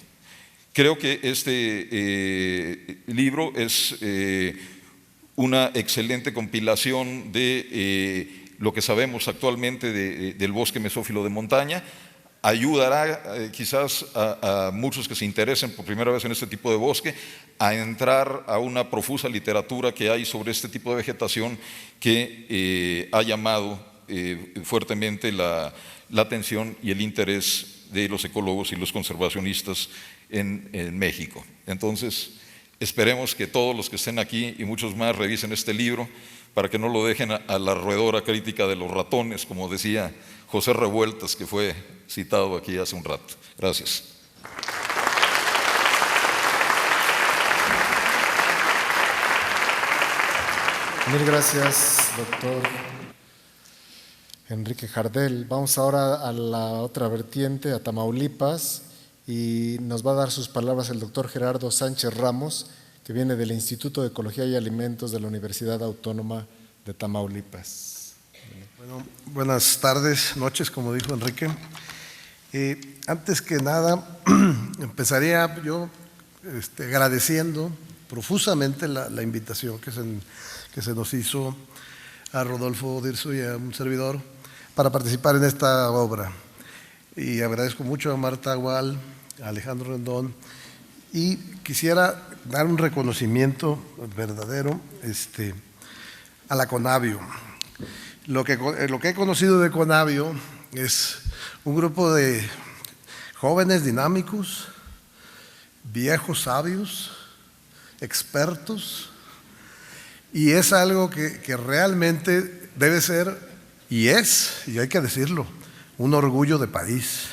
Creo que este libro es una excelente compilación de lo que sabemos actualmente del bosque mesófilo de montaña. Ayudará quizás a muchos que se interesen por primera vez en este tipo de bosque a entrar a una profusa literatura que hay sobre este tipo de vegetación que ha llamado fuertemente la atención y el interés de los ecólogos y los conservacionistas en México. Entonces, esperemos que todos los que estén aquí y muchos más revisen este libro para que no lo dejen a la roedora crítica de los ratones, como decía José Revueltas, que fue citado aquí hace un rato. Gracias. Mil gracias, doctor Enrique Jardel. Vamos ahora a la otra vertiente, a Tamaulipas, y nos va a dar sus palabras el doctor Gerardo Sánchez Ramos, que viene del Instituto de Ecología y Alimentos de la Universidad Autónoma de Tamaulipas. Bueno, buenas tardes, noches, como dijo Enrique. Antes que nada, empezaría yo agradeciendo profusamente la invitación que se nos hizo a Rodolfo Dirso y a un servidor para participar en esta obra. Y agradezco mucho a Marta Agual, a Alejandro Rendón, y quisiera dar un reconocimiento verdadero a la Conavio. Lo que he conocido de Conavio es un grupo de jóvenes dinámicos, viejos sabios, expertos, y es algo que realmente debe ser, y hay que decirlo, un orgullo de país,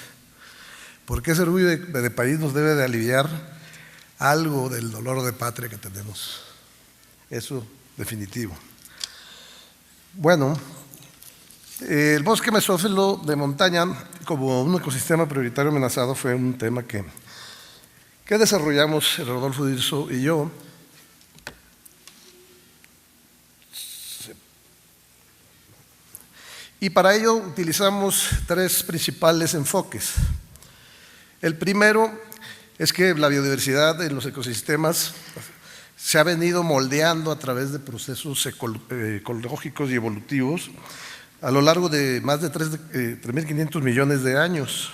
porque ese orgullo de país nos debe de aliviar algo del dolor de patria que tenemos. Eso definitivo. Bueno, el bosque mesófilo de montaña como un ecosistema prioritario amenazado fue un tema que desarrollamos Rodolfo Dirso y yo. Y para ello utilizamos tres principales enfoques. El primero es que la biodiversidad en los ecosistemas se ha venido moldeando a través de procesos ecológicos y evolutivos a lo largo de más de 3.500 millones de años.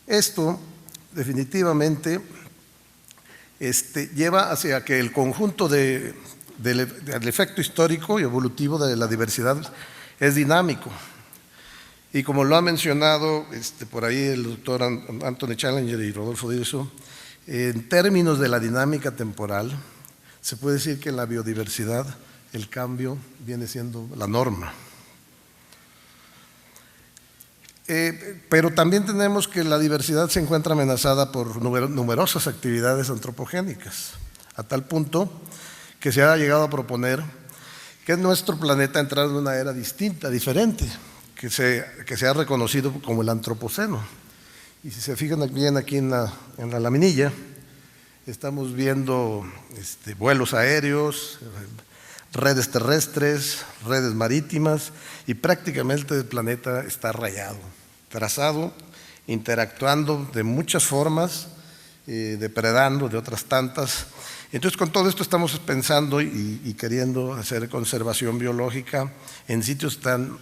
Esto definitivamente lleva hacia que el conjunto del efecto histórico y evolutivo de la diversidad es dinámico. Y como lo ha mencionado por ahí el doctor Anthony Challenger y Rodolfo Dirso, en términos de la dinámica temporal, se puede decir que en la biodiversidad el cambio viene siendo la norma. Pero también tenemos que la diversidad se encuentra amenazada por numerosas actividades antropogénicas, a tal punto que se ha llegado a proponer que nuestro planeta ha entrado en una era distinta, diferente, que se ha reconocido como el antropoceno. Y si se fijan bien aquí en la laminilla, estamos viendo vuelos aéreos, redes terrestres, redes marítimas, y prácticamente el planeta está rayado, trazado, interactuando de muchas formas, depredando de otras tantas, Entonces, con todo esto estamos pensando y queriendo hacer conservación biológica en sitios tan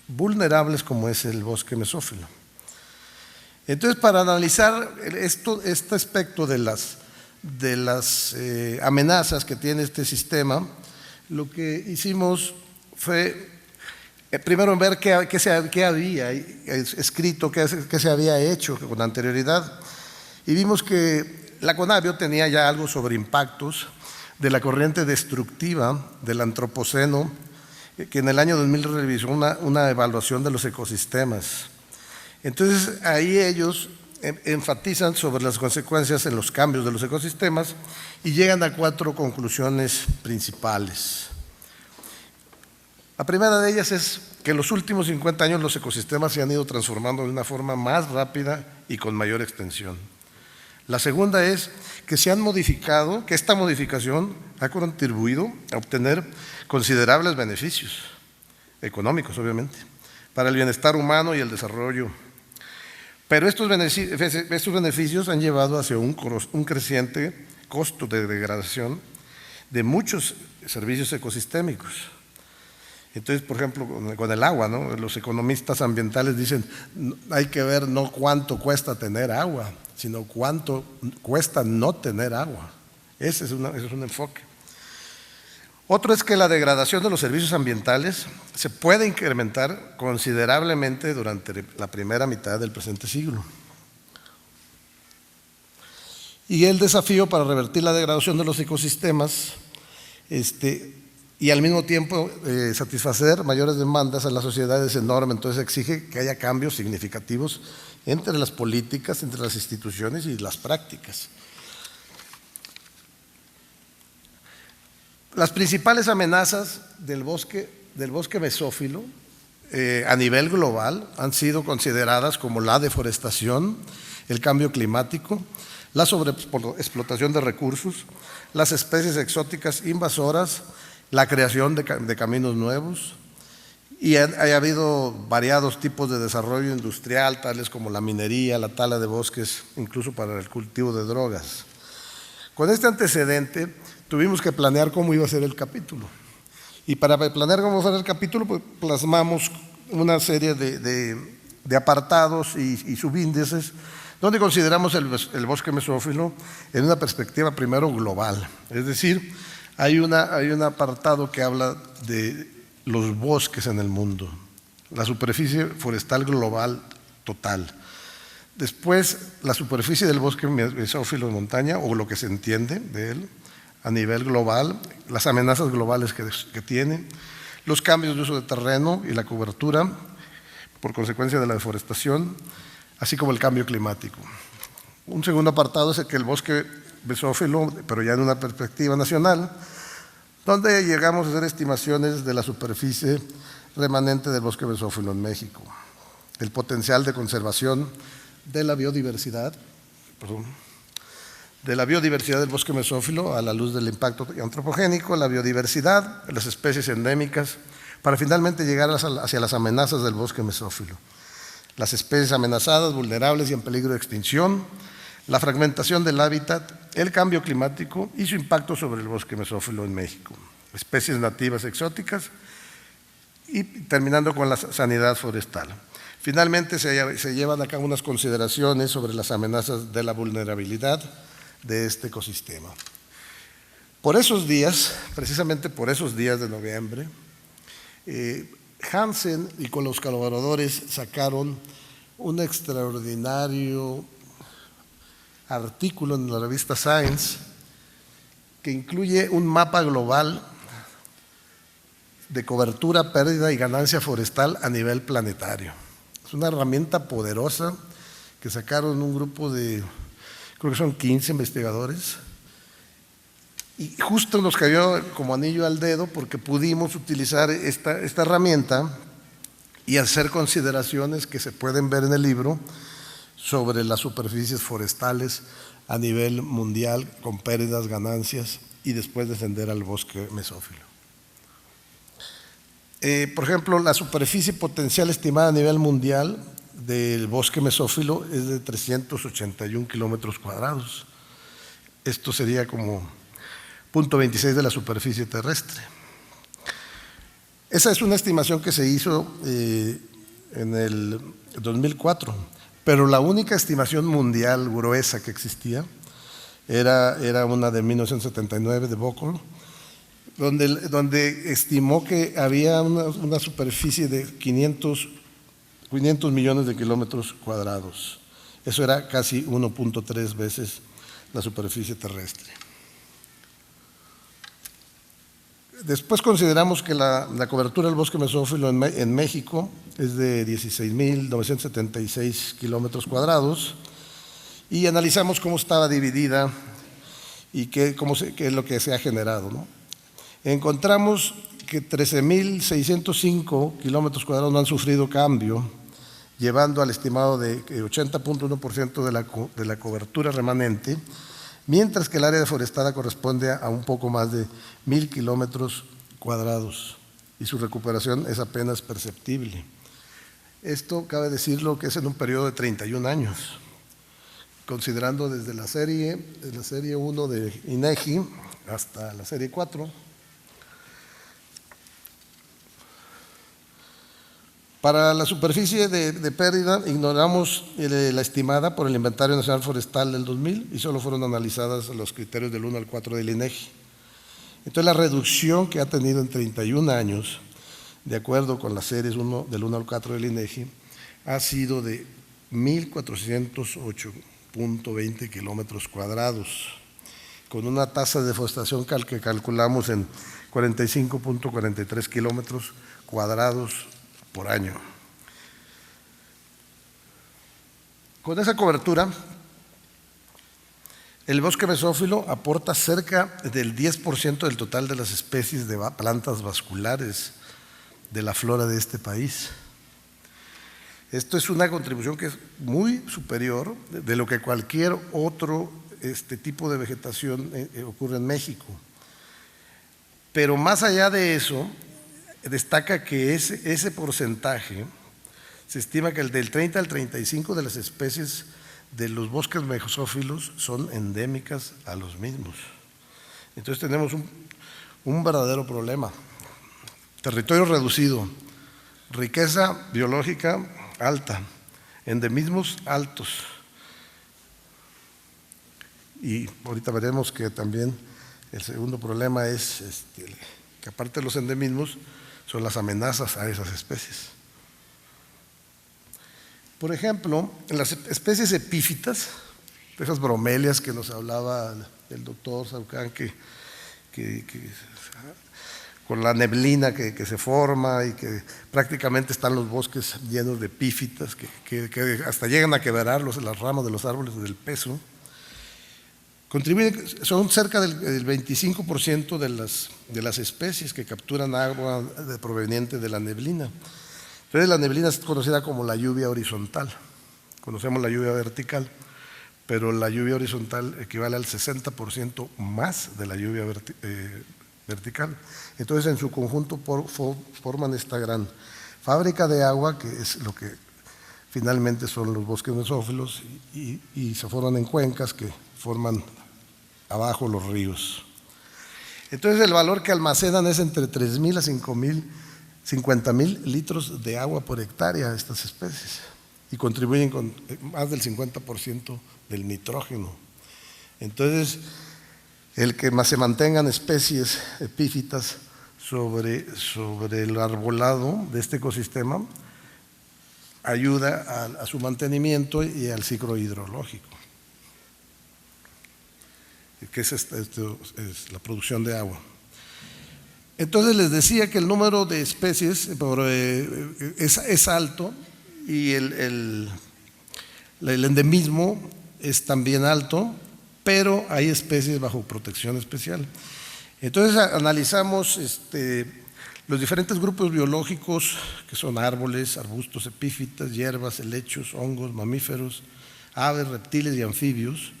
vulnerables como es el bosque mesófilo. Entonces, para analizar este aspecto de las amenazas que tiene este sistema, lo que hicimos fue primero ver qué había escrito, qué se había hecho con anterioridad, y vimos que la CONABIO tenía ya algo sobre impactos de la corriente destructiva del antropoceno, que en el año 2000 realizó una evaluación de los ecosistemas. Entonces, ahí ellos enfatizan sobre las consecuencias en los cambios de los ecosistemas y llegan a 4 conclusiones principales. La primera de ellas es que en los últimos 50 años los ecosistemas se han ido transformando de una forma más rápida y con mayor extensión. La segunda es que se han modificado, que esta modificación ha contribuido a obtener considerables beneficios económicos, obviamente, para el bienestar humano y el desarrollo. Pero estos beneficios han llevado hacia un creciente costo de degradación de muchos servicios ecosistémicos. Entonces, por ejemplo, con el agua, ¿no? Los economistas ambientales dicen, hay que ver no cuánto cuesta tener agua, sino cuánto cuesta no tener agua. Ese es un enfoque. Otro es que la degradación de los servicios ambientales se puede incrementar considerablemente durante la primera mitad del presente siglo. Y el desafío para revertir la degradación de los ecosistemas y al mismo tiempo satisfacer mayores demandas a la sociedad es enorme, entonces exige que haya cambios significativos entre las políticas, entre las instituciones y las prácticas. Las principales amenazas del bosque mesófilo a nivel global han sido consideradas como la deforestación, el cambio climático, la sobreexplotación de recursos, las especies exóticas invasoras, la creación de caminos nuevos, y ha habido variados tipos de desarrollo industrial, tales como la minería, la tala de bosques, incluso para el cultivo de drogas. Con este antecedente tuvimos que planear cómo iba a ser el capítulo. Y para planear cómo iba a ser el capítulo, pues plasmamos una serie de apartados y subíndices donde consideramos el bosque mesófilo en una perspectiva primero global. Es decir, hay un apartado que habla de los bosques en el mundo, la superficie forestal global total. Después, la superficie del bosque mesófilo de montaña, o lo que se entiende de él a nivel global, las amenazas globales que tiene, los cambios de uso de terreno y la cobertura por consecuencia de la deforestación, así como el cambio climático. Un segundo apartado es el que el bosque mesófilo, pero ya en una perspectiva nacional, donde llegamos a hacer estimaciones de la superficie remanente del bosque mesófilo en México, el potencial de conservación de la biodiversidad, del bosque mesófilo a la luz del impacto antropogénico, la biodiversidad, las especies endémicas, para finalmente llegar hacia las amenazas del bosque mesófilo, las especies amenazadas, vulnerables y en peligro de extinción, la fragmentación del hábitat, el cambio climático y su impacto sobre el bosque mesófilo en México, especies nativas exóticas y terminando con la sanidad forestal. Finalmente se llevan a cabo unas consideraciones sobre las amenazas de la vulnerabilidad de este ecosistema. Por esos días, precisamente por esos días de noviembre, Hansen y con los colaboradores sacaron un extraordinario artículo en la revista Science que incluye un mapa global de cobertura, pérdida y ganancia forestal a nivel planetario. Es una herramienta poderosa que sacaron un grupo de, creo que son 15 investigadores, y justo nos cayó como anillo al dedo porque pudimos utilizar esta herramienta y hacer consideraciones que se pueden ver en el libro sobre las superficies forestales a nivel mundial con pérdidas, ganancias y después descender al bosque mesófilo. Por ejemplo, la superficie potencial estimada a nivel mundial del bosque mesófilo es de 381 kilómetros cuadrados. Esto sería como 0.26 de la superficie terrestre. Esa es una estimación que se hizo en el 2004, pero la única estimación mundial gruesa que existía era una de 1979 de Buckle, donde estimó que había una superficie de 500 millones de kilómetros cuadrados. Eso era casi 1.3 veces la superficie terrestre. Después consideramos que la cobertura del bosque mesófilo en México es de 16.976 kilómetros cuadrados y analizamos cómo estaba dividida y qué es lo que se ha generado, ¿no? Encontramos que 13.605 kilómetros cuadrados no han sufrido cambio, llevando al estimado de 80.1% de la cobertura remanente, mientras que el área deforestada corresponde a un poco más de 1.000 kilómetros cuadrados y su recuperación es apenas perceptible. Esto cabe decirlo que es en un periodo de 31 años, considerando desde la serie 1 de INEGI hasta la serie 4. Para la superficie de pérdida, ignoramos la estimada por el Inventario Nacional Forestal del 2000 y solo fueron analizadas los criterios del 1 al 4 del INEGI. Entonces, la reducción que ha tenido en 31 años, de acuerdo con las series del 1 al 4 del INEGI, ha sido de 1.408.20 kilómetros cuadrados, con una tasa de deforestación que calculamos en 45.43 kilómetros cuadrados por año. Con esa cobertura, el bosque mesófilo aporta cerca del 10% del total de las especies de plantas vasculares de la flora de este país. Esto es una contribución que es muy superior de lo que cualquier otro tipo de vegetación ocurre en México. Pero más allá de eso, destaca que ese porcentaje, se estima que el del 30 al 35% de las especies de los bosques mesófilos son endémicas a los mismos. Entonces tenemos un verdadero problema. Territorio reducido, riqueza biológica alta, endemismos altos. Y ahorita veremos que también el segundo problema es que aparte de los endemismos, son las amenazas a esas especies. Por ejemplo, en las especies epífitas, esas bromelias que nos hablaba el doctor Saucán, que con la neblina que se forma y que prácticamente están los bosques llenos de epífitas, que hasta llegan a quebrar las ramas de los árboles del peso, contribuyen, son cerca del 25% de las especies que capturan agua proveniente de la neblina. Entonces la neblina es conocida como la lluvia horizontal. Conocemos la lluvia vertical, pero la lluvia horizontal equivale al 60% más de la lluvia vertical. Entonces en su conjunto forman esta gran fábrica de agua, que es lo que finalmente son los bosques mesófilos, y se forman en cuencas que forman abajo los ríos. Entonces el valor que almacenan es entre 3.000 a 50.000 litros de agua por hectárea a estas especies y contribuyen con más del 50% del nitrógeno. Entonces, el que más se mantengan especies epífitas sobre el arbolado de este ecosistema ayuda a su mantenimiento y al ciclo hidrológico, que es la producción de agua. Entonces les decía que el número de especies es alto y el endemismo es también alto, pero hay especies bajo protección especial. Entonces analizamos los diferentes grupos biológicos, que son árboles, arbustos, epífitas, hierbas, helechos, hongos, mamíferos, aves, reptiles y anfibios,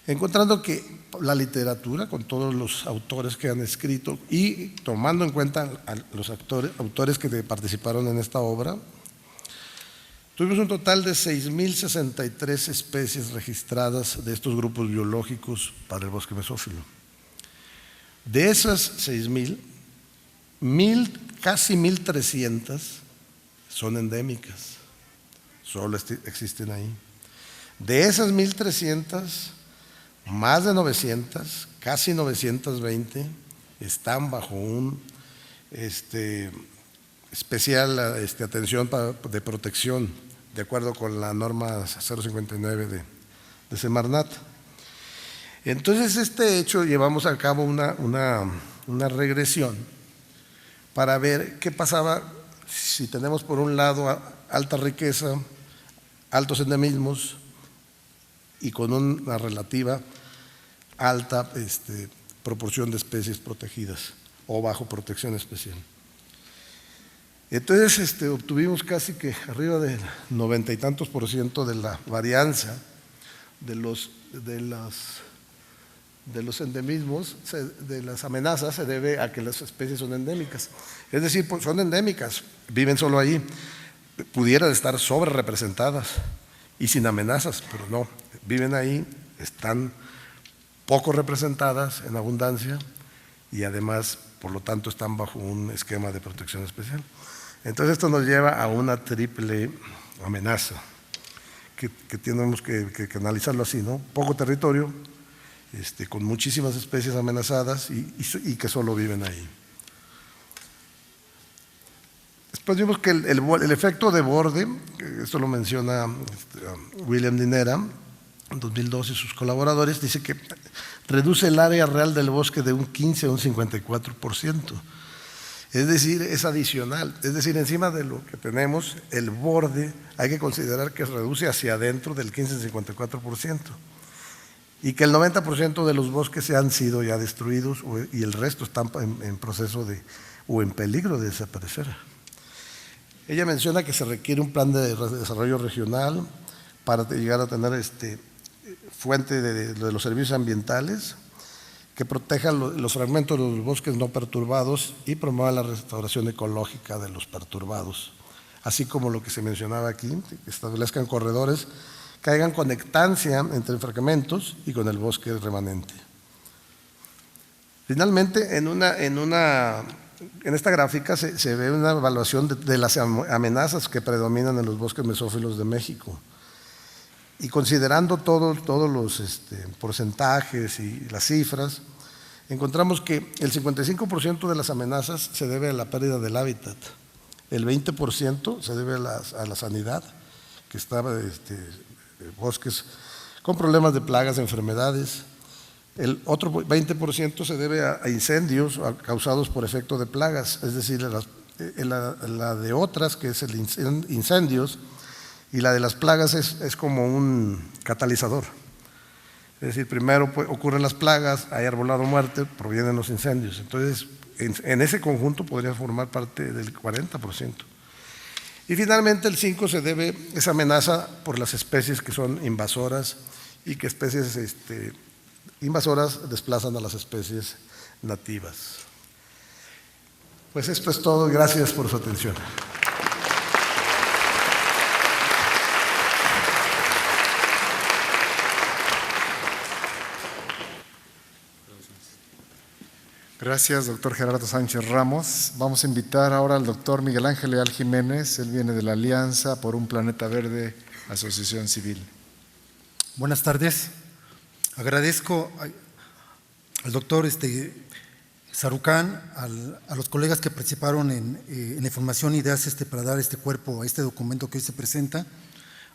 encontrando que la literatura, con todos los autores que han escrito y tomando en cuenta a los autores que participaron en esta obra, Tuvimos un total de 6.063 especies registradas de estos grupos biológicos para el bosque mesófilo. De esas 6.000, casi 1.300 son endémicas, solo existen ahí. De esas 1.300, más de 900, casi 920, están bajo un especial atención de protección, de acuerdo con la norma 059 de Semarnat. Entonces, este hecho llevamos a cabo una regresión para ver qué pasaba si tenemos por un lado alta riqueza, altos endemismos y con una relativa alta proporción de especies protegidas o bajo protección especial. Entonces obtuvimos casi que arriba del 90 y tantos % de la varianza de los endemismos, de las amenazas, se debe a que las especies son endémicas. Es decir, pues son endémicas, viven solo ahí, pudieran estar sobre representadas y sin amenazas, pero no, viven ahí, están poco representadas en abundancia y además, por lo tanto, están bajo un esquema de protección especial. Entonces esto nos lleva a una triple amenaza que tenemos que analizarlo así, ¿no? Poco territorio, con muchísimas especies amenazadas y que solo viven ahí. Después vimos que el efecto de borde, esto lo menciona William Dinera en 2012 y sus colaboradores, dice que reduce el área real del bosque de un 15 a un 54%. Es decir, es adicional, es decir, encima de lo que tenemos, el borde hay que considerar que se reduce hacia adentro del 15 al 54%. Y que el 90% de los bosques se han sido ya destruidos y el resto están en proceso o en peligro de desaparecer. Ella menciona que se requiere un plan de desarrollo regional para llegar a tener fuente de los servicios ambientales que proteja los fragmentos de los bosques no perturbados y promueva la restauración ecológica de los perturbados, así como lo que se mencionaba aquí, que establezcan corredores que hagan conectancia entre fragmentos y con el bosque remanente. Finalmente, en esta gráfica se ve una evaluación de las amenazas que predominan en los bosques mesófilos de México. Y considerando todos los porcentajes y las cifras, encontramos que el 55% de las amenazas se debe a la pérdida del hábitat, el 20% se debe a la sanidad, que estaba bosques con problemas de plagas, enfermedades. El otro 20% se debe a incendios causados por efecto de plagas, es decir, la de otras, que es el incendios, y la de las plagas es como un catalizador. Es decir, primero ocurren las plagas, hay arbolado muerte, provienen los incendios. Entonces, en ese conjunto podría formar parte del 40%. Y finalmente el 5% se debe esa amenaza por las especies que son invasoras y que especies invasoras desplazan a las especies nativas. Pues esto es todo, gracias por su atención. Gracias, doctor Gerardo Sánchez Ramos. Vamos a invitar ahora al doctor Miguel Ángel Leal Jiménez. Él viene de la Alianza por un Planeta Verde, Asociación Civil. Buenas tardes. Agradezco al doctor Sarucán, a los colegas que participaron en la información y ideas para dar cuerpo a este documento que hoy se presenta,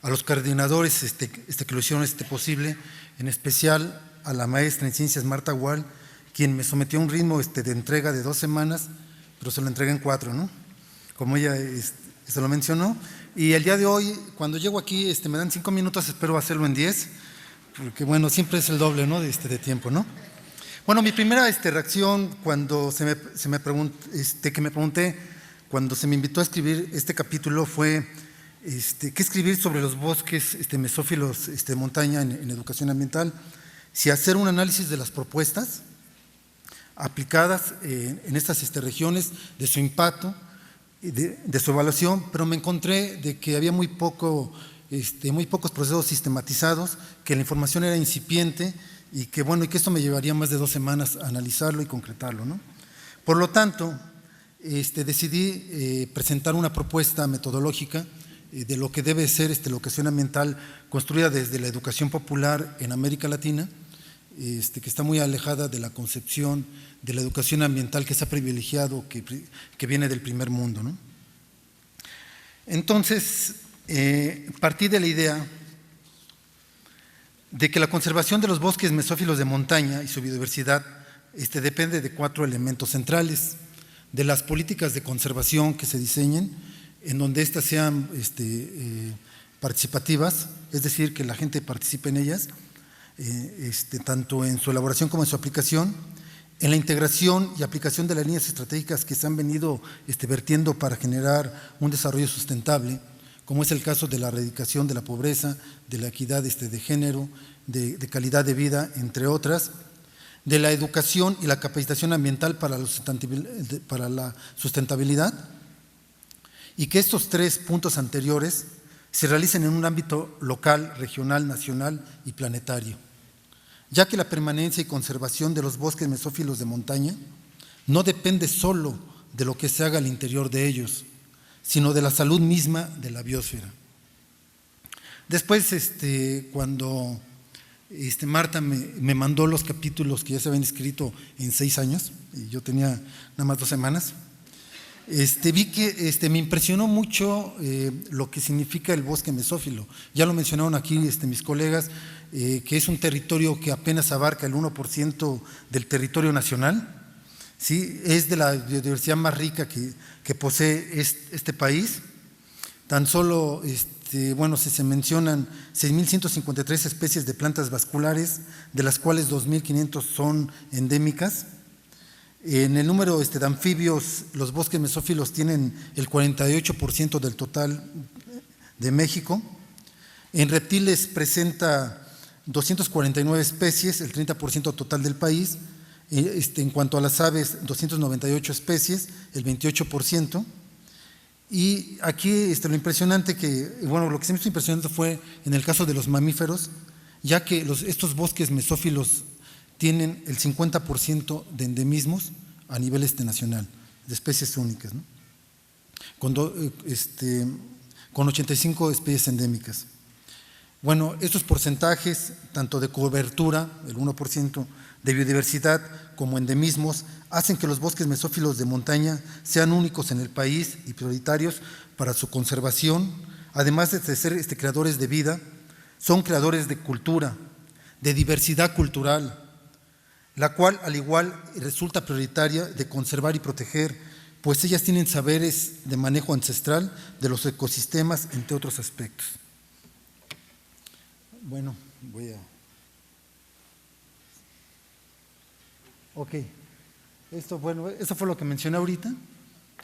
a los coordinadores que lo hicieron posible, en especial a la maestra en ciencias Marta Gual, quien me sometió a un ritmo de entrega de 2 semanas, pero se lo entregué en 4, ¿no? Como ella se lo mencionó. Y el día de hoy, cuando llego aquí, me dan 5 minutos, espero hacerlo en 10, porque bueno, siempre es el doble, ¿no? de tiempo, ¿no? Bueno, mi primera reacción cuando me pregunté, cuando se me invitó a escribir este capítulo fue qué escribir sobre los bosques mesófilos de montaña en educación ambiental, si hacer un análisis de las propuestas aplicadas en estas regiones, de su impacto de su evaluación, pero me encontré de que había muy pocos procesos sistematizados, que la información era incipiente y que, bueno, y que esto me llevaría más de 2 semanas a analizarlo y concretarlo, ¿no? Por lo tanto, decidí presentar una propuesta metodológica de lo que debe ser la educación ambiental construida desde la educación popular en América Latina, que está muy alejada de la concepción de la educación ambiental que se ha privilegiado, que viene del primer mundo, ¿no? Entonces, partí de la idea de que la conservación de los bosques mesófilos de montaña y su biodiversidad depende de 4 elementos centrales: de las políticas de conservación que se diseñen, en donde éstas sean participativas, es decir, que la gente participe en ellas, tanto en su elaboración como en su aplicación, en la integración y aplicación de las líneas estratégicas que se han venido vertiendo para generar un desarrollo sustentable, como es el caso de la erradicación de la pobreza, de la equidad de género, de calidad de vida, entre otras, de la educación y la capacitación ambiental para la sustentabilidad, y que estos 3 puntos anteriores se realicen en un ámbito local, regional, nacional y planetario, ya que la permanencia y conservación de los bosques mesófilos de montaña no depende solo de lo que se haga al interior de ellos, sino de la salud misma de la biosfera. Después, cuando Marta me mandó los capítulos que ya se habían escrito en 6 años, y yo tenía nada más 2 semanas, vi que me impresionó mucho lo que significa el bosque mesófilo. Ya lo mencionaron aquí mis colegas, que es un territorio que apenas abarca el 1% del territorio nacional, ¿sí? Es de la biodiversidad más rica que posee este país. Tan solo, se mencionan 6.153 especies de plantas vasculares, de las cuales 2.500 son endémicas. En el número de anfibios, los bosques mesófilos tienen el 48% del total de México. En reptiles presenta 249 especies, el 30% total del país. En cuanto a las aves, 298 especies, el 28%. Y aquí lo impresionante lo que se me hizo impresionante fue en el caso de los mamíferos, ya que estos bosques mesófilos tienen el 50% de endemismos a nivel nacional, de especies únicas, ¿no? Con 85 especies endémicas. Bueno, estos porcentajes, tanto de cobertura, el 1%, de biodiversidad como endemismos, hacen que los bosques mesófilos de montaña sean únicos en el país y prioritarios para su conservación. Además de ser creadores de vida, son creadores de cultura, de diversidad cultural, la cual al igual resulta prioritaria de conservar y proteger, pues ellas tienen saberes de manejo ancestral de los ecosistemas, entre otros aspectos. Bueno, Ok, eso fue lo que mencioné ahorita,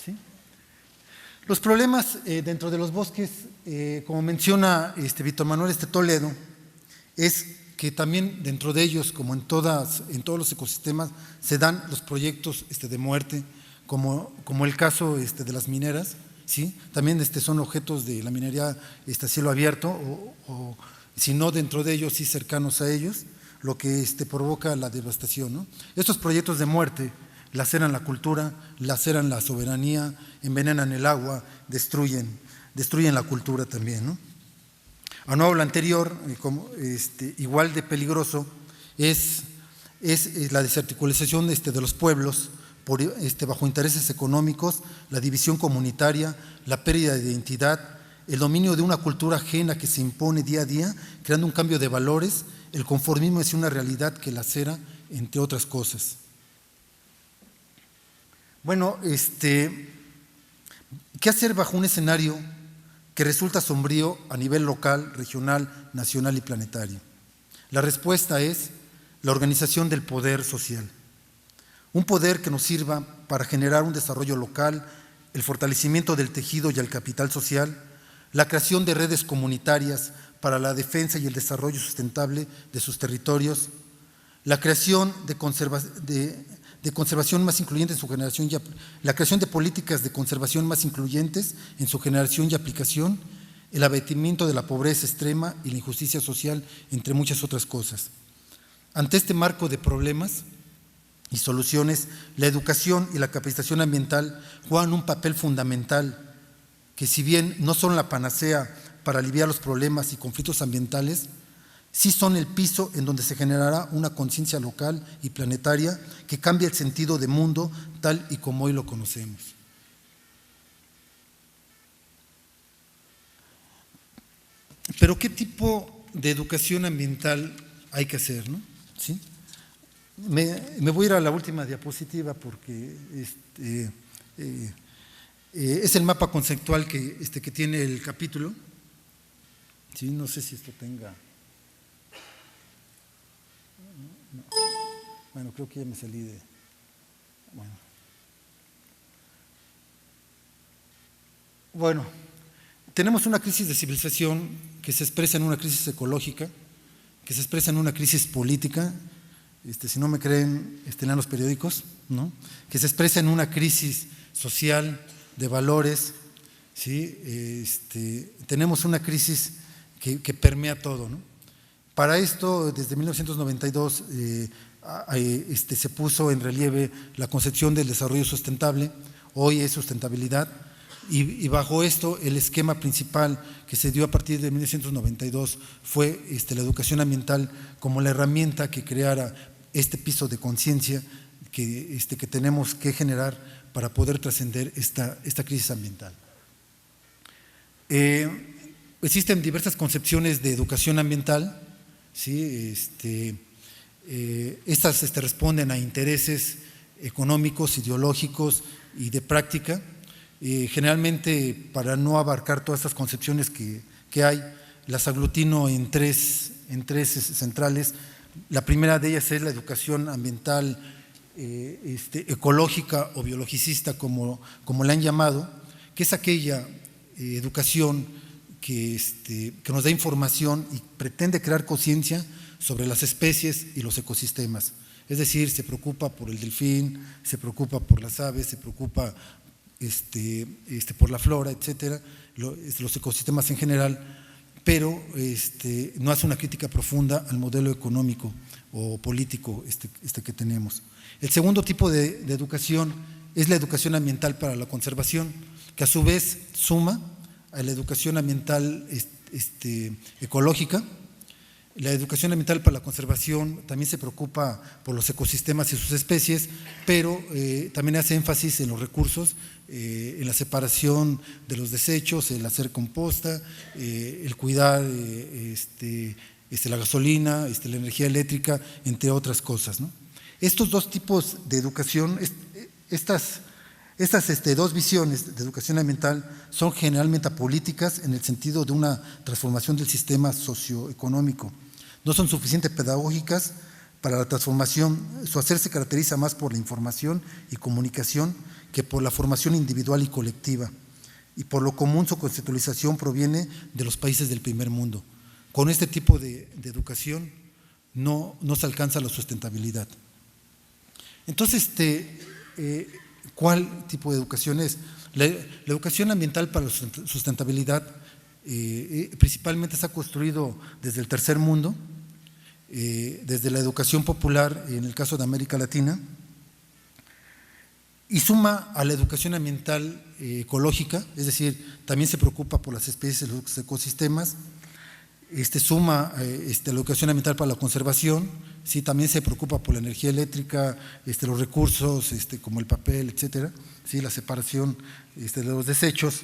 ¿sí? Los problemas dentro de los bosques, como menciona Víctor Manuel Toledo, es que también dentro de ellos, como en todos los ecosistemas, se dan los proyectos de muerte, como el caso de las mineras, ¿sí? También son objetos de la minería a cielo abierto, o si no dentro de ellos, sí cercanos a ellos, lo que provoca la devastación, ¿no? Estos proyectos de muerte laceran la cultura, laceran la soberanía, envenenan el agua, destruyen la cultura también, ¿no? Aunado a lo anterior, igual de peligroso es la desarticulación de los pueblos bajo intereses económicos, la división comunitaria, la pérdida de identidad, el dominio de una cultura ajena que se impone día a día, creando un cambio de valores. El conformismo es una realidad que lacera, entre otras cosas. Bueno, ¿qué hacer bajo un escenario que resulta sombrío a nivel local, regional, nacional y planetario? La respuesta es la organización del poder social. Un poder que nos sirva para generar un desarrollo local, el fortalecimiento del tejido y el capital social, la creación de redes comunitarias para la defensa y el desarrollo sustentable de sus territorios, la creación de de conservación más incluyente en su generación la creación de políticas de conservación más incluyentes en su generación y aplicación, el abatimiento de la pobreza extrema y la injusticia social, entre muchas otras cosas. Ante este marco de problemas y soluciones, la educación y la capacitación ambiental juegan un papel fundamental que, si bien no son la panacea para aliviar los problemas y conflictos ambientales, sí son el piso en donde se generará una conciencia local y planetaria que cambie el sentido de mundo tal y como hoy lo conocemos. Pero ¿qué tipo de educación ambiental hay que hacer, no? ¿Sí? Me voy a ir a la última diapositiva porque es el mapa conceptual que tiene el capítulo. ¿Sí? No sé si esto tenga… No. Bueno, creo que ya me salí de… Bueno, tenemos una crisis de civilización que se expresa en una crisis ecológica, que se expresa en una crisis política, si no me creen, lean los periódicos, ¿no? Que se expresa en una crisis social, de valores, ¿sí? Tenemos una crisis que permea todo, ¿no? Para esto, desde 1992 se puso en relieve la concepción del desarrollo sustentable, hoy es sustentabilidad, y bajo esto el esquema principal que se dio a partir de 1992 fue la educación ambiental como la herramienta que creara este piso de conciencia que tenemos que generar para poder trascender esta crisis ambiental. Existen diversas concepciones de educación ambiental, ¿sí? Estas responden a intereses económicos, ideológicos y de práctica. Generalmente, para no abarcar todas estas concepciones que hay, las aglutino en tres centrales. La primera de ellas es la educación ambiental ecológica o biologicista, como la han llamado, que es aquella educación que nos da información y pretende crear conciencia sobre las especies y los ecosistemas. Es decir, se preocupa por el delfín, se preocupa por las aves, se preocupa por la flora, etcétera, los ecosistemas en general, pero no hace una crítica profunda al modelo económico o político que tenemos. El segundo tipo de educación es la educación ambiental para la conservación, que a su vez suma a la educación ambiental ecológica. La educación ambiental para la conservación también se preocupa por los ecosistemas y sus especies, pero también hace énfasis en los recursos, en la separación de los desechos, el hacer composta, el cuidar la gasolina, la energía eléctrica, entre otras cosas, ¿no? Estos dos tipos de educación, estas dos visiones de educación ambiental son generalmente apolíticas en el sentido de una transformación del sistema socioeconómico. No son suficientemente pedagógicas para la transformación. Su hacer se caracteriza más por la información y comunicación que por la formación individual y colectiva. Y por lo común su conceptualización proviene de los países del primer mundo. Con este tipo de educación no se alcanza la sustentabilidad. Entonces, ¿cuál tipo de educación es? La educación ambiental para la sustentabilidad principalmente se ha construido desde el tercer mundo, desde la educación popular en el caso de América Latina, y suma a la educación ambiental ecológica, es decir, también se preocupa por las especies y los ecosistemas. Suma la educación ambiental para la conservación, sí, también se preocupa por la energía eléctrica, los recursos como el papel, etcétera, sí, la separación de los desechos,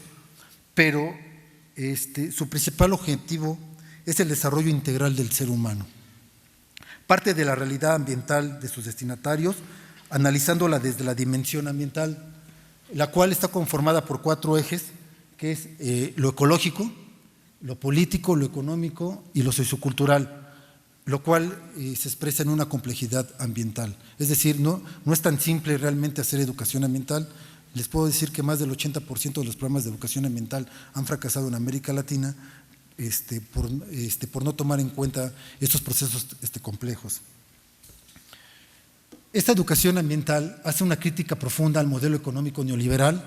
pero su principal objetivo es el desarrollo integral del ser humano. Parte de la realidad ambiental de sus destinatarios, analizándola desde la dimensión ambiental, la cual está conformada por 4 ejes, que es lo ecológico, lo político, lo económico y lo sociocultural, lo cual se expresa en una complejidad ambiental. Es decir, no es tan simple realmente hacer educación ambiental. Les puedo decir que más del 80% de los programas de educación ambiental han fracasado en América Latina por no tomar en cuenta estos procesos complejos. Esta educación ambiental hace una crítica profunda al modelo económico neoliberal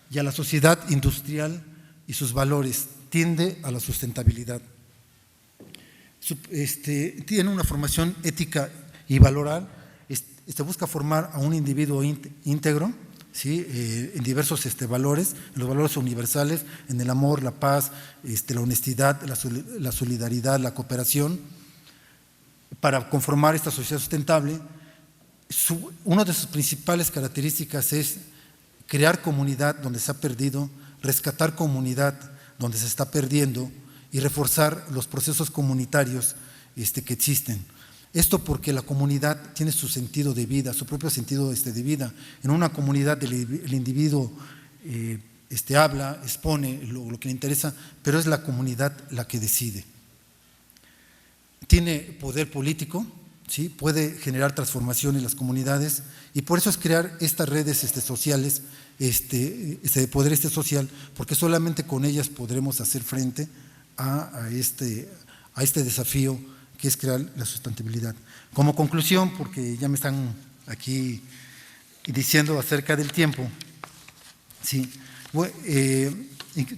y a la sociedad industrial y sus valores, tiende a la sustentabilidad. Tiene una formación ética y valoral, busca formar a un individuo íntegro, ¿sí? En diversos valores, en los valores universales, en el amor, la paz, la honestidad, la solidaridad, la cooperación. Para conformar esta sociedad sustentable, una de sus principales características es crear comunidad donde se ha perdido, rescatar comunidad donde se está perdiendo y reforzar los procesos comunitarios que existen. Esto porque la comunidad tiene su sentido de vida, su propio sentido de vida. En una comunidad el individuo habla, expone lo que le interesa, pero es la comunidad la que decide. Tiene poder político, ¿sí? Puede generar transformación en las comunidades y por eso es crear estas redes sociales, de poder social, porque solamente con ellas podremos hacer frente a este desafío que es crear la sustentabilidad. Como conclusión, porque ya me están aquí diciendo acerca del tiempo, sí,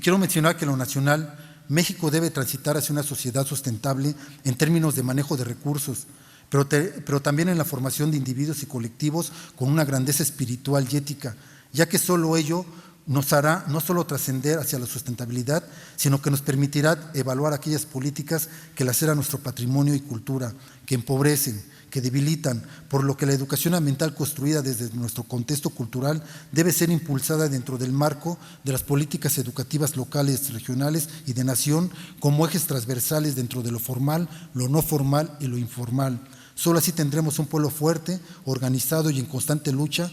quiero mencionar que en lo nacional, México debe transitar hacia una sociedad sustentable en términos de manejo de recursos, pero también en la formación de individuos y colectivos con una grandeza espiritual y ética, ya que solo ello nos hará no solo trascender hacia la sustentabilidad, sino que nos permitirá evaluar aquellas políticas que laceran nuestro patrimonio y cultura, que empobrecen, que debilitan, por lo que la educación ambiental construida desde nuestro contexto cultural debe ser impulsada dentro del marco de las políticas educativas locales, regionales y de nación como ejes transversales dentro de lo formal, lo no formal y lo informal. Solo así tendremos un pueblo fuerte, organizado y en constante lucha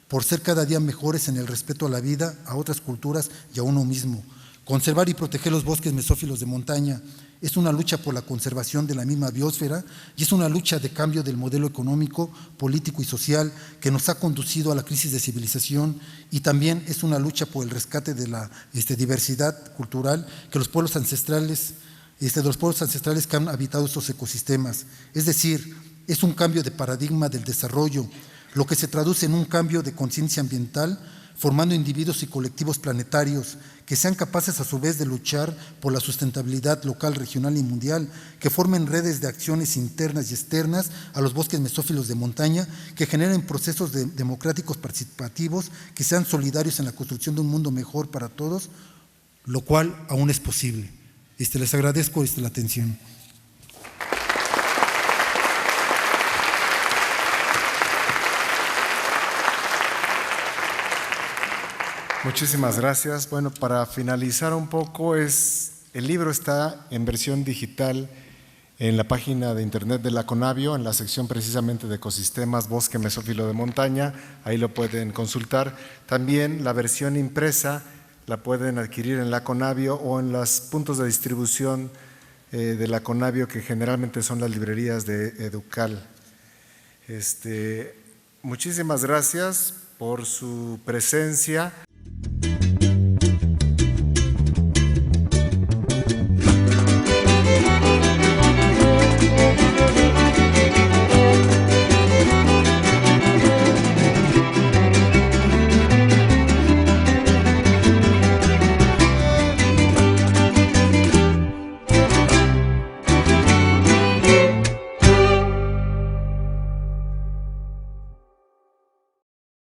por ser cada día mejores en el respeto a la vida, a otras culturas y a uno mismo. Conservar y proteger los bosques mesófilos de montaña es una lucha por la conservación de la misma biosfera y es una lucha de cambio del modelo económico, político y social que nos ha conducido a la crisis de civilización y también es una lucha por el rescate de la diversidad cultural que los pueblos ancestrales, de los pueblos ancestrales que han habitado estos ecosistemas. Es decir, es un cambio de paradigma del desarrollo, lo que se traduce en un cambio de conciencia ambiental, formando individuos y colectivos planetarios que sean capaces a su vez de luchar por la sustentabilidad local, regional y mundial, que formen redes de acciones internas y externas a los bosques mesófilos de montaña, que generen procesos democráticos participativos, que sean solidarios en la construcción de un mundo mejor para todos, lo cual aún es posible. Les agradezco la atención. Muchísimas gracias. Bueno, para finalizar un poco, el libro está en versión digital en la página de internet de la Conavio, en la sección precisamente de ecosistemas, bosque mesófilo de montaña, ahí lo pueden consultar. También la versión impresa la pueden adquirir en la Conavio o en los puntos de distribución de la Conavio, que generalmente son las librerías de Educal. Muchísimas gracias por su presencia.